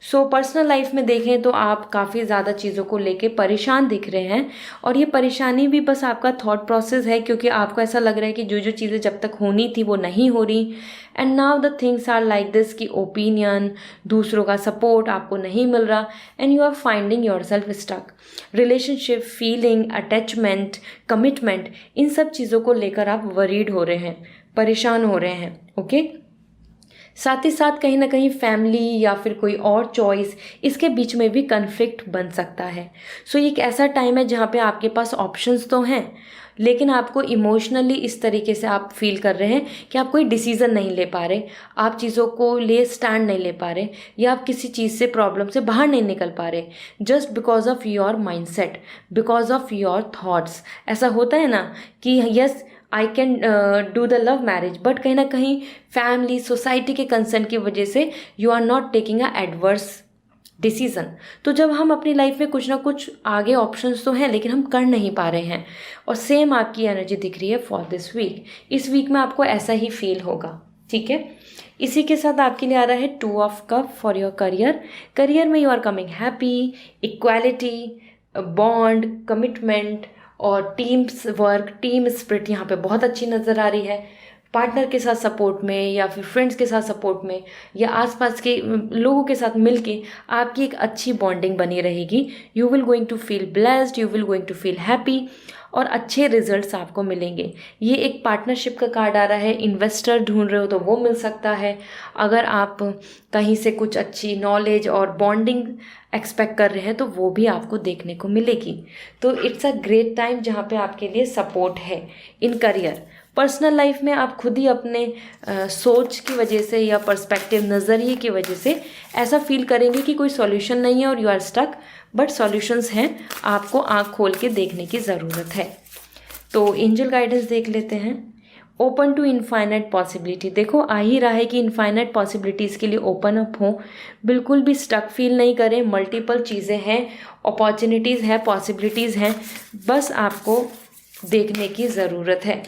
So personal life में देखें तो आप काफ़ी ज़्यादा चीज़ों को लेके परेशान दिख रहे हैं, और ये परेशानी भी बस आपका थॉट प्रोसेस है, क्योंकि आपको ऐसा लग रहा है कि जो जो चीज़ें जब तक होनी थी वो नहीं हो रही, and now the things are like this कि ओपिनियन, दूसरों का सपोर्ट आपको नहीं मिल रहा, and you are finding yourself stuck. Relationship, feeling, attachment, commitment, इन सब चीज़ों को लेकर आप वरीड हो रहे हैं, परेशान हो रहे हैं। ओके, साथ ही साथ कहीं ना कहीं फैमिली या फिर कोई और चॉइस, इसके बीच में भी कन्फ्लिक्ट बन सकता है। सो ये एक ऐसा टाइम है जहाँ पे आपके पास ऑप्शंस तो हैं, लेकिन आपको इमोशनली इस तरीके से आप फील कर रहे हैं कि आप कोई डिसीज़न नहीं ले पा रहे, आप चीज़ों को लिए स्टैंड नहीं ले पा रहे, या आप किसी चीज़ से, प्रॉब्लम से बाहर नहीं निकल पा रहे, just because of your mindset, because of your thoughts. ऐसा होता है ना कि yes I can do the love marriage, but कहीं ना कहीं फैमिली, सोसाइटी के कंसर्न की वजह से you are not taking a adverse decision. तो जब हम अपनी लाइफ में कुछ ना कुछ आगे ऑप्शंस तो हैं, लेकिन हम कर नहीं पा रहे हैं, और सेम आपकी एनर्जी दिख रही है फॉर दिस वीक। इस वीक में आपको ऐसा ही फील होगा, ठीक है। इसी के साथ आपके लिए आ रहा है 2 of cup for your career. Career में you are coming happy, equality, bond, commitment और टीम्स वर्क, टीम स्पिरिट यहाँ पे बहुत अच्छी नज़र आ रही है। पार्टनर के साथ सपोर्ट में, या फिर फ्रेंड्स के साथ सपोर्ट में, या आसपास के लोगों के साथ मिलके आपकी एक अच्छी बॉन्डिंग बनी रहेगी। You will going to feel blessed, you will going to feel happy, और अच्छे रिजल्ट्स आपको मिलेंगे। ये एक पार्टनरशिप का कार्ड आ रहा है। इन्वेस्टर ढूंढ रहे हो तो वो मिल सकता है। अगर आप कहीं से कुछ अच्छी नॉलेज और बॉन्डिंग एक्सपेक्ट कर रहे हैं तो वो भी आपको देखने को मिलेगी। तो इट्स अ ग्रेट टाइम जहाँ पे आपके लिए सपोर्ट है इन करियर। पर्सनल लाइफ में आप खुद ही अपने सोच की वजह से या पर्सपेक्टिव, नज़रिए की वजह से ऐसा फील करेंगे कि कोई सॉल्यूशन नहीं है और you are stuck, but solutions हैं, आपको आँख खोल के देखने की ज़रूरत है। तो एंजल गाइडेंस देख लेते हैं। ओपन टू इनफाइनाइट पॉसिबिलिटी, देखो आ ही रहा है कि इनफाइनाइट पॉसिबिलिटीज़ के लिए ओपन अप हो, बिल्कुल भी स्टक फील नहीं करें। मल्टीपल चीज़ें हैं, अपॉर्चुनिटीज़ हैं, पॉसिबिलिटीज़ हैं, बस आपको देखने की ज़रूरत है।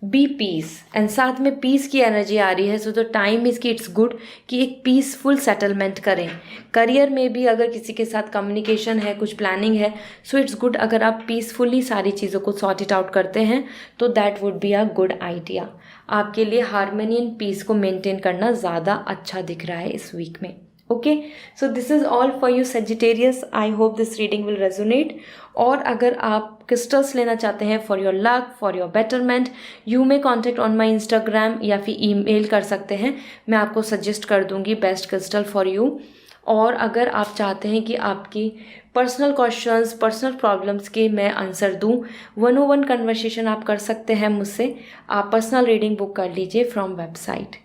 बी पीस, एंड साथ में पीस की एनर्जी आ रही है। सो द टाइम इज़ कि इट्स गुड कि एक पीसफुल सेटलमेंट करें। करियर में भी अगर किसी के साथ कम्युनिकेशन है, कुछ प्लानिंग है, सो इट्स गुड अगर आप पीसफुली सारी चीज़ों को सॉर्ट इट आउट करते हैं तो that would be a good idea. आपके लिए हार्मनी एंड पीस को मेंटेन करना ज़्यादा अच्छा दिख रहा है इस वीक में। Okay, so this is all for you Sagittarius. I hope this reading will resonate. और अगर आप क्रिस्टल्स लेना चाहते हैं for your luck, for your betterment, you may contact on my Instagram, या फिर ईमेल कर सकते हैं। मैं आपको सजेस्ट कर दूंगी बेस्ट क्रिस्टल फॉर यू। और अगर आप चाहते हैं कि आपकी पर्सनल क्वेश्चंस, पर्सनल प्रॉब्लम्स के मैं आंसर दूं, 101 कन्वर्सेशन आप कर सकते हैं मुझसे। आप पर्सनल रीडिंग बुक कर लीजिए from website.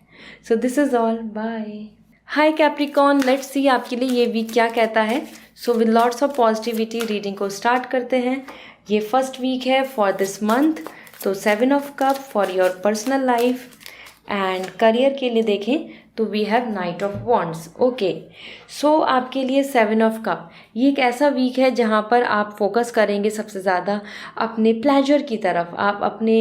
So this is all, bye. Hi Capricorn, let's see आपके लिए ये वीक क्या कहता है। So with lots of positivity reading को स्टार्ट करते हैं। ये फर्स्ट वीक है फॉर दिस मंथ। तो 7 of cup for your personal life, and career के लिए देखें तो we have knight of wands. Okay, so आपके लिए 7 ऑफ कप, ये एक ऐसा वीक है जहाँ पर आप फोकस करेंगे सबसे ज़्यादा अपने प्लेजर की तरफ, आप अपने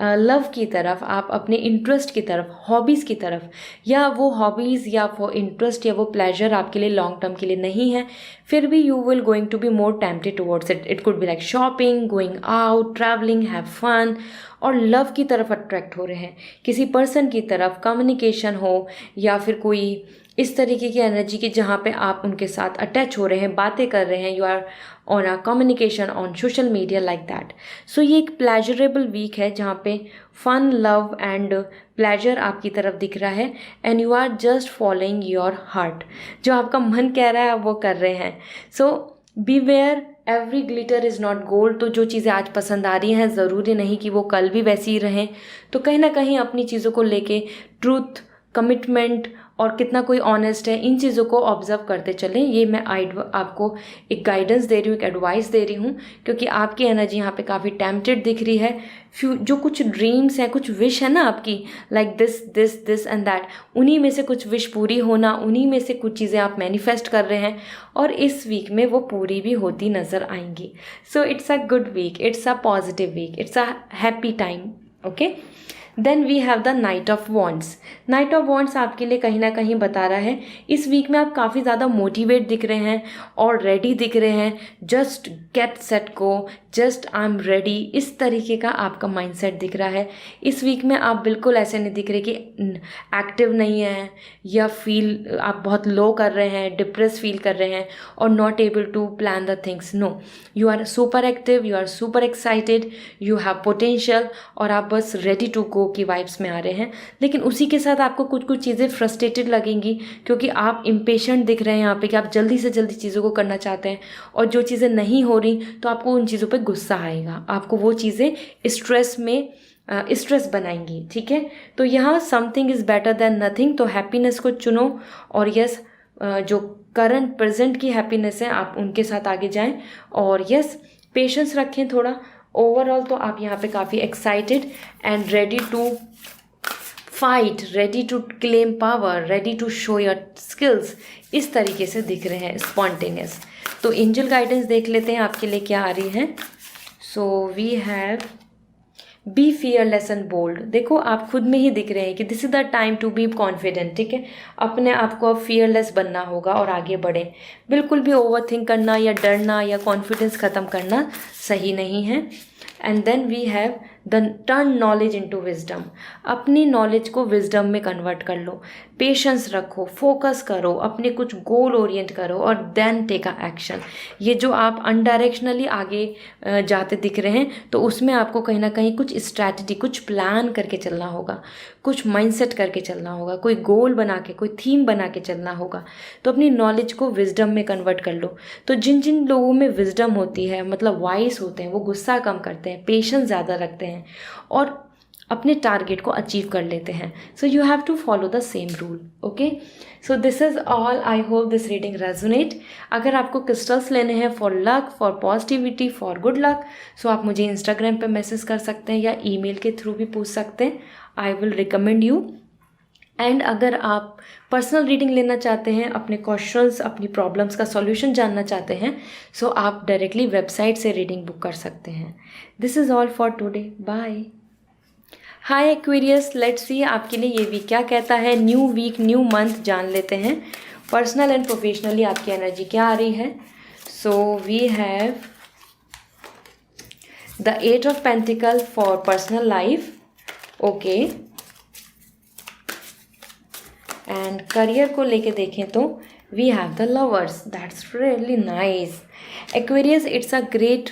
लव की तरफ, आप अपने इंटरेस्ट की तरफ, हॉबीज़ की तरफ। या वो हॉबीज़ या वो इंटरेस्ट या वो प्लेजर आपके लिए लॉन्ग टर्म के लिए नहीं है, फिर भी you will going to be more tempted towards it. It could be like shopping, going out, travelling, have fun, और लव की तरफ अट्रैक्ट हो रहे हैं, किसी पर्सन की तरफ, कम्युनिकेशन हो, या फिर कोई इस तरीके की एनर्जी की जहाँ पे आप उनके साथ अटैच हो रहे हैं, बातें कर रहे हैं, you are on a communication on social media like that. So ये एक प्लेजरेबल वीक है जहाँ पे फन, लव एंड प्लेजर आपकी तरफ दिख रहा है, and you are just following your heart. जो आपका मन कह रहा है आप वो कर रहे हैं। So beware, every glitter is not gold. तो जो चीज़ें आज पसंद आ रही हैं ज़रूरी नहीं कि वो कल भी वैसी ही रहें। तो कहीं ना कहीं अपनी चीज़ों को लेके ट्रूथ, कमिटमेंट और कितना कोई ऑनेस्ट है, इन चीज़ों को ऑब्जर्व करते चलें। ये मैं आपको एक गाइडेंस दे रही हूँ, एक एडवाइस दे रही हूँ, क्योंकि आपकी एनर्जी यहाँ पे काफ़ी टेम्पटेड दिख रही है। जो कुछ ड्रीम्स हैं, कुछ विश है ना आपकी, like this this this and that, उन्हीं में से कुछ विश पूरी होना, उन्हीं में से कुछ चीज़ें आप मैनिफेस्ट कर रहे हैं और इस वीक में वो पूरी भी होती नज़र आएंगी। So it's a good week, it's a positive week, it's a happy time. Okay, then we have the knight of wands. Knight of wands आपके लिए कहीं ना कहीं बता रहा है इस वीक में आप काफ़ी ज़्यादा मोटिवेट दिख रहे हैं और रेडी दिख रहे हैं। Just get set go, just I am ready, इस तरीके का आपका माइंडसेट दिख रहा है। इस वीक में आप बिल्कुल ऐसे नहीं दिख रहे कि एक्टिव नहीं है या फील आप बहुत लो कर रहे हैं, डिप्रेस फील कर रहे हैं और not able to plan the things. No, you are super active, you are super excited, you have potential और आप बस रेडी टू गो की वाइब्स में आ रहे हैं। लेकिन उसी के साथ आपको कुछ कुछ चीज़ें फ्रस्ट्रेटेड लगेंगी क्योंकि आप इम्पेशेंट दिख रहे हैं यहाँ पे कि आप जल्दी से जल्दी चीज़ों को करना चाहते हैं और जो चीज़ें नहीं हो रही तो आपको उन चीज़ों पे गुस्सा आएगा, आपको वो चीज़ें स्ट्रेस बनाएंगी। ठीक है, तो यहाँ something is better than nothing, तो हैप्पीनेस को चुनो और यस जो करंट प्रेजेंट की हैप्पीनेस है आप उनके साथ आगे जाएं और यस पेशेंस रखें थोड़ा। ओवरऑल तो आप यहाँ पे काफ़ी excited and ready to fight, ready to claim power, ready to show your skills, इस तरीके से दिख रहे हैं, स्पॉन्टेनियस। तो एंजल गाइडेंस देख लेते हैं आपके लिए क्या आ रही है। So we have be fearless and bold. देखो आप खुद में ही दिख रहे हैं कि this is the time to be confident. ठीक है, अपने आप को अब फियरलेस बनना होगा और आगे बढ़ें। बिल्कुल भी ओवर थिंक करना या डरना या कॉन्फिडेंस ख़त्म करना सही नहीं है। And then we have the turn knowledge into wisdom. अपनी नॉलेज को विजडम में कन्वर्ट कर लो, पेशेंस रखो, फोकस करो, अपने कुछ गोल ओरिएंट करो और देन टेक अ एक्शन। ये जो आप अनडायरेक्शनली आगे जाते दिख रहे हैं तो उसमें आपको कहीं ना कहीं कुछ स्ट्रैटेजी, कुछ प्लान करके चलना होगा, कुछ माइंडसेट करके चलना होगा, कोई गोल बना के, कोई थीम बना के चलना होगा। तो अपनी नॉलेज को विजडम में कन्वर्ट कर लो। तो जिन जिन लोगों में विजडम होती है, मतलब वाइस होते हैं, वो गुस्सा कम करते हैं, पेशेंस ज़्यादा रखते हैं और अपने टारगेट को अचीव कर लेते हैं। So you have to follow the same rule. Okay, so this is all. I hope this reading resonate. अगर आपको क्रिस्टल्स लेने हैं for luck, for positivity, for good luck, so आप मुझे इंस्टाग्राम पे मैसेज कर सकते हैं या ईमेल के थ्रू भी पूछ सकते हैं। I will recommend you. And अगर आप पर्सनल रीडिंग लेना चाहते हैं, अपने क्वेश्चंस, अपनी प्रॉब्लम्स का सॉल्यूशन जानना चाहते हैं, सो आप डायरेक्टली वेबसाइट से रीडिंग बुक कर सकते हैं। This is all for today. Bye. Hi Aquarius, let's see आपके लिए ये वीक क्या कहता है। न्यू वीक, न्यू मंथ जान लेते हैं। पर्सनल एंड प्रोफेशनली आपकी एनर्जी क्या आ रही है। So we have the 8 of pentacle for personal life. Okay, and career को लेके देखें तो we have the lovers. That's really nice Aquarius. It's a great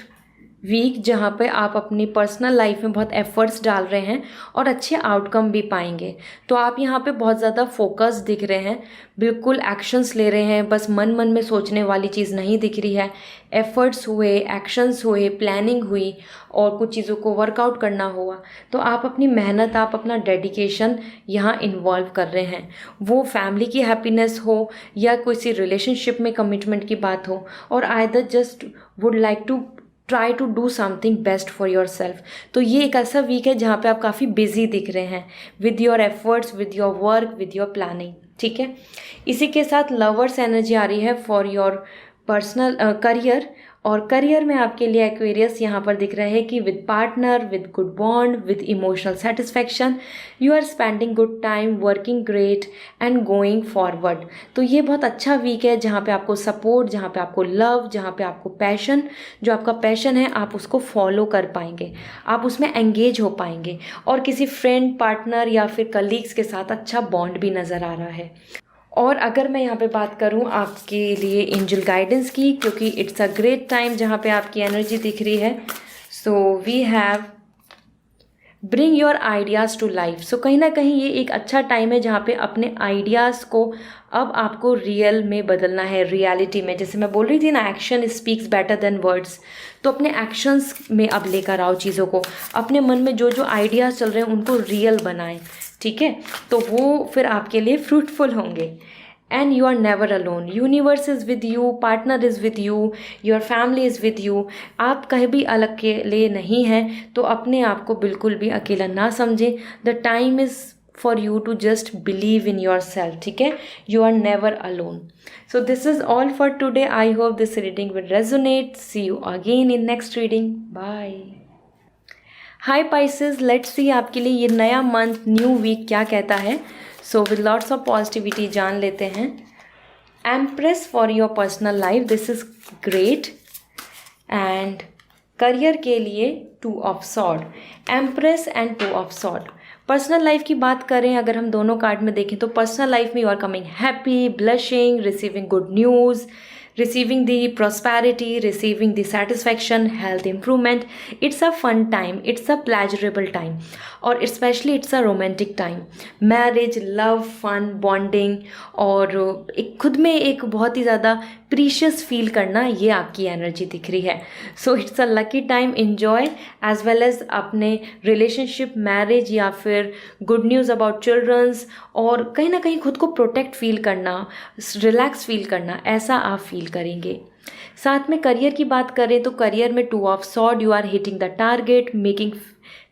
week जहाँ पे आप अपनी पर्सनल लाइफ में बहुत एफर्ट्स डाल रहे हैं और अच्छे आउटकम भी पाएंगे। तो आप यहाँ पे बहुत ज़्यादा फोकस दिख रहे हैं, बिल्कुल एक्शंस ले रहे हैं, बस मन मन में सोचने वाली चीज़ नहीं दिख रही है। एफर्ट्स हुए, एक्शंस हुए, प्लानिंग हुई और कुछ चीज़ों को वर्कआउट करना हुआ। तो आप अपनी मेहनत, आप अपना डेडिकेशन यहाँ इन्वॉल्व कर रहे हैं। वो फैमिली की हैप्पीनेस हो या किसी रिलेशनशिप में कमिटमेंट की बात हो, और either just would like to try to do something best for yourself. तो ये एक ऐसा वीक है जहाँ पे आप काफ़ी बिजी दिख रहे हैं with your efforts, with your work, with your planning. ठीक है, इसी के साथ लवर्स एनर्जी आ रही है फॉर योर पर्सनल करियर। और करियर में आपके लिए एक्वेरियस यहाँ पर दिख रहा है कि with partner, with good bond, with emotional satisfaction, you are spending good time, working great and going forward. तो ये बहुत अच्छा वीक है जहाँ पे आपको सपोर्ट, जहाँ पे आपको लव, जहाँ पे आपको पैशन, जो आपका पैशन है आप उसको फॉलो कर पाएंगे, आप उसमें एंगेज हो पाएंगे और किसी फ्रेंड, पार्टनर या फिर कलीग्स के साथ अच्छा बॉन्ड भी नज़र आ रहा है। और अगर मैं यहाँ पे बात करूँ आपके लिए एंजल गाइडेंस की, क्योंकि इट्स अ ग्रेट टाइम जहाँ पे आपकी एनर्जी दिख रही है। So we have bring your ideas to life. So कहीं ना कहीं ये एक अच्छा टाइम है जहाँ पे अपने आइडियाज़ को अब आपको रियल में बदलना है, रियलिटी में। जैसे मैं बोल रही थी ना, action speaks better than words. तो अपने एक्शंस में अब लेकर आओ चीज़ों को, अपने मन में जो जो आइडियाज़ चल रहे हैं उनको रियल बनाएं। ठीक है, तो वो फिर आपके लिए फ्रूटफुल होंगे। And you are never alone, universe is with you, partner is with you, your family is with you. आप कहीं भी अलग के लिए नहीं हैं, तो अपने आप को बिल्कुल भी अकेला ना समझें। The time is for you to just believe in yourself, ठीक है, you are never alone. So this is all for today. I hope this reading will resonate. See you again in next reading. Bye. Hi Pisces, let's see आपके लिए ये नया month, new week क्या कहता है। So with lots of positivity जान लेते हैं। Empress for your personal life, this is great. And career के लिए 2 of sword, empress and 2 of sword. Personal life की बात करें अगर हम दोनों कार्ड में देखें तो पर्सनल लाइफ में you are coming happy, blushing, receiving good news, receiving the prosperity, receiving the satisfaction, health improvement. It's a fun time, it's a pleasurable time, और especially it's a romantic time. Marriage, love, fun, bonding, और एक खुद में एक बहुत ही ज़्यादा precious feel करना, ये आपकी एनर्जी दिख रही है। So it's a lucky time, enjoy as well as अपने रिलेशनशिप, मैरिज या फिर गुड न्यूज़ अबाउट चिल्ड्रंस, और कहीं ना कहीं खुद को प्रोटेक्ट फील करना, रिलैक्स फील करना, ऐसा आप फील करेंगे। साथ में करियर की बात करें तो करियर में 2 of sword, you are hitting the target, making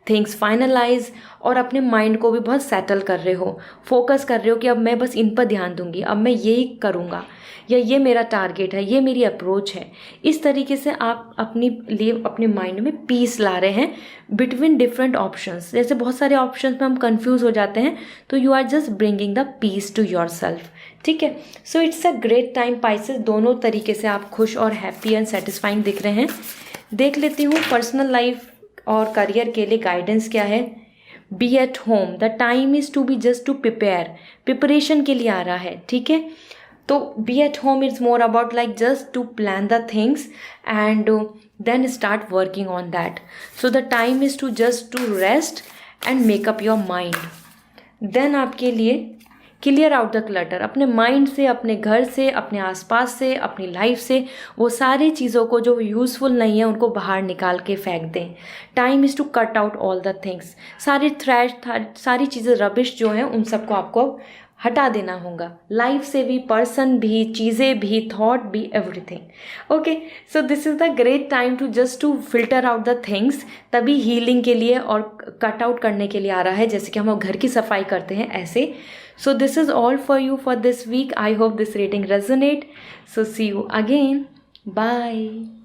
things finalize, और अपने माइंड को भी बहुत सेटल कर रहे हो, फोकस कर रहे हो कि अब मैं बस इन पर ध्यान दूंगी, अब मैं यही करूँगा, या ये मेरा टारगेट है, ये मेरी अप्रोच है। इस तरीके से आप अपनी लिए अपने माइंड में पीस ला रहे हैं बिटवीन डिफरेंट ऑप्शंस। जैसे बहुत सारे ऑप्शंस में हम कंफ्यूज हो जाते हैं, तो you are just bringing the peace to yourself, ठीक है। So it's a great time Pisces, दोनों तरीके से आप खुश और हैप्पी एंड सेटिस्फाइंग दिख रहे हैं। देख लेती हूँ पर्सनल लाइफ और करियर के लिए गाइडेंस क्या है। Be at home, the time is to be just to prepare, preparation के लिए आ रहा है, ठीक है। तो be at home it's more about like just to plan the things and then start working on that. So the time is to just to rest and make up your mind. Then आपके लिए clear out the clutter, अपने mind से, अपने घर से, अपने आसपास से, अपनी लाइफ से वो सारी चीज़ों को जो यूज़फुल नहीं है उनको बाहर निकाल के फेंक दें। Time is to cut out all the things, सारी थ्रैश, सारी चीज़ें रबिश जो हैं उन सबको आपको हटा देना होगा, लाइफ से भी, पर्सन भी, चीज़ें भी, थॉट भी, everything. Okay, so this is the great time to just to filter out the things, तभी हीलिंग के लिए और कट आउट करने के लिए आ रहा है, जैसे कि हम घर की सफाई करते हैं ऐसे। So this is all for you for this week. I hope this reading resonate. So see you again. Bye.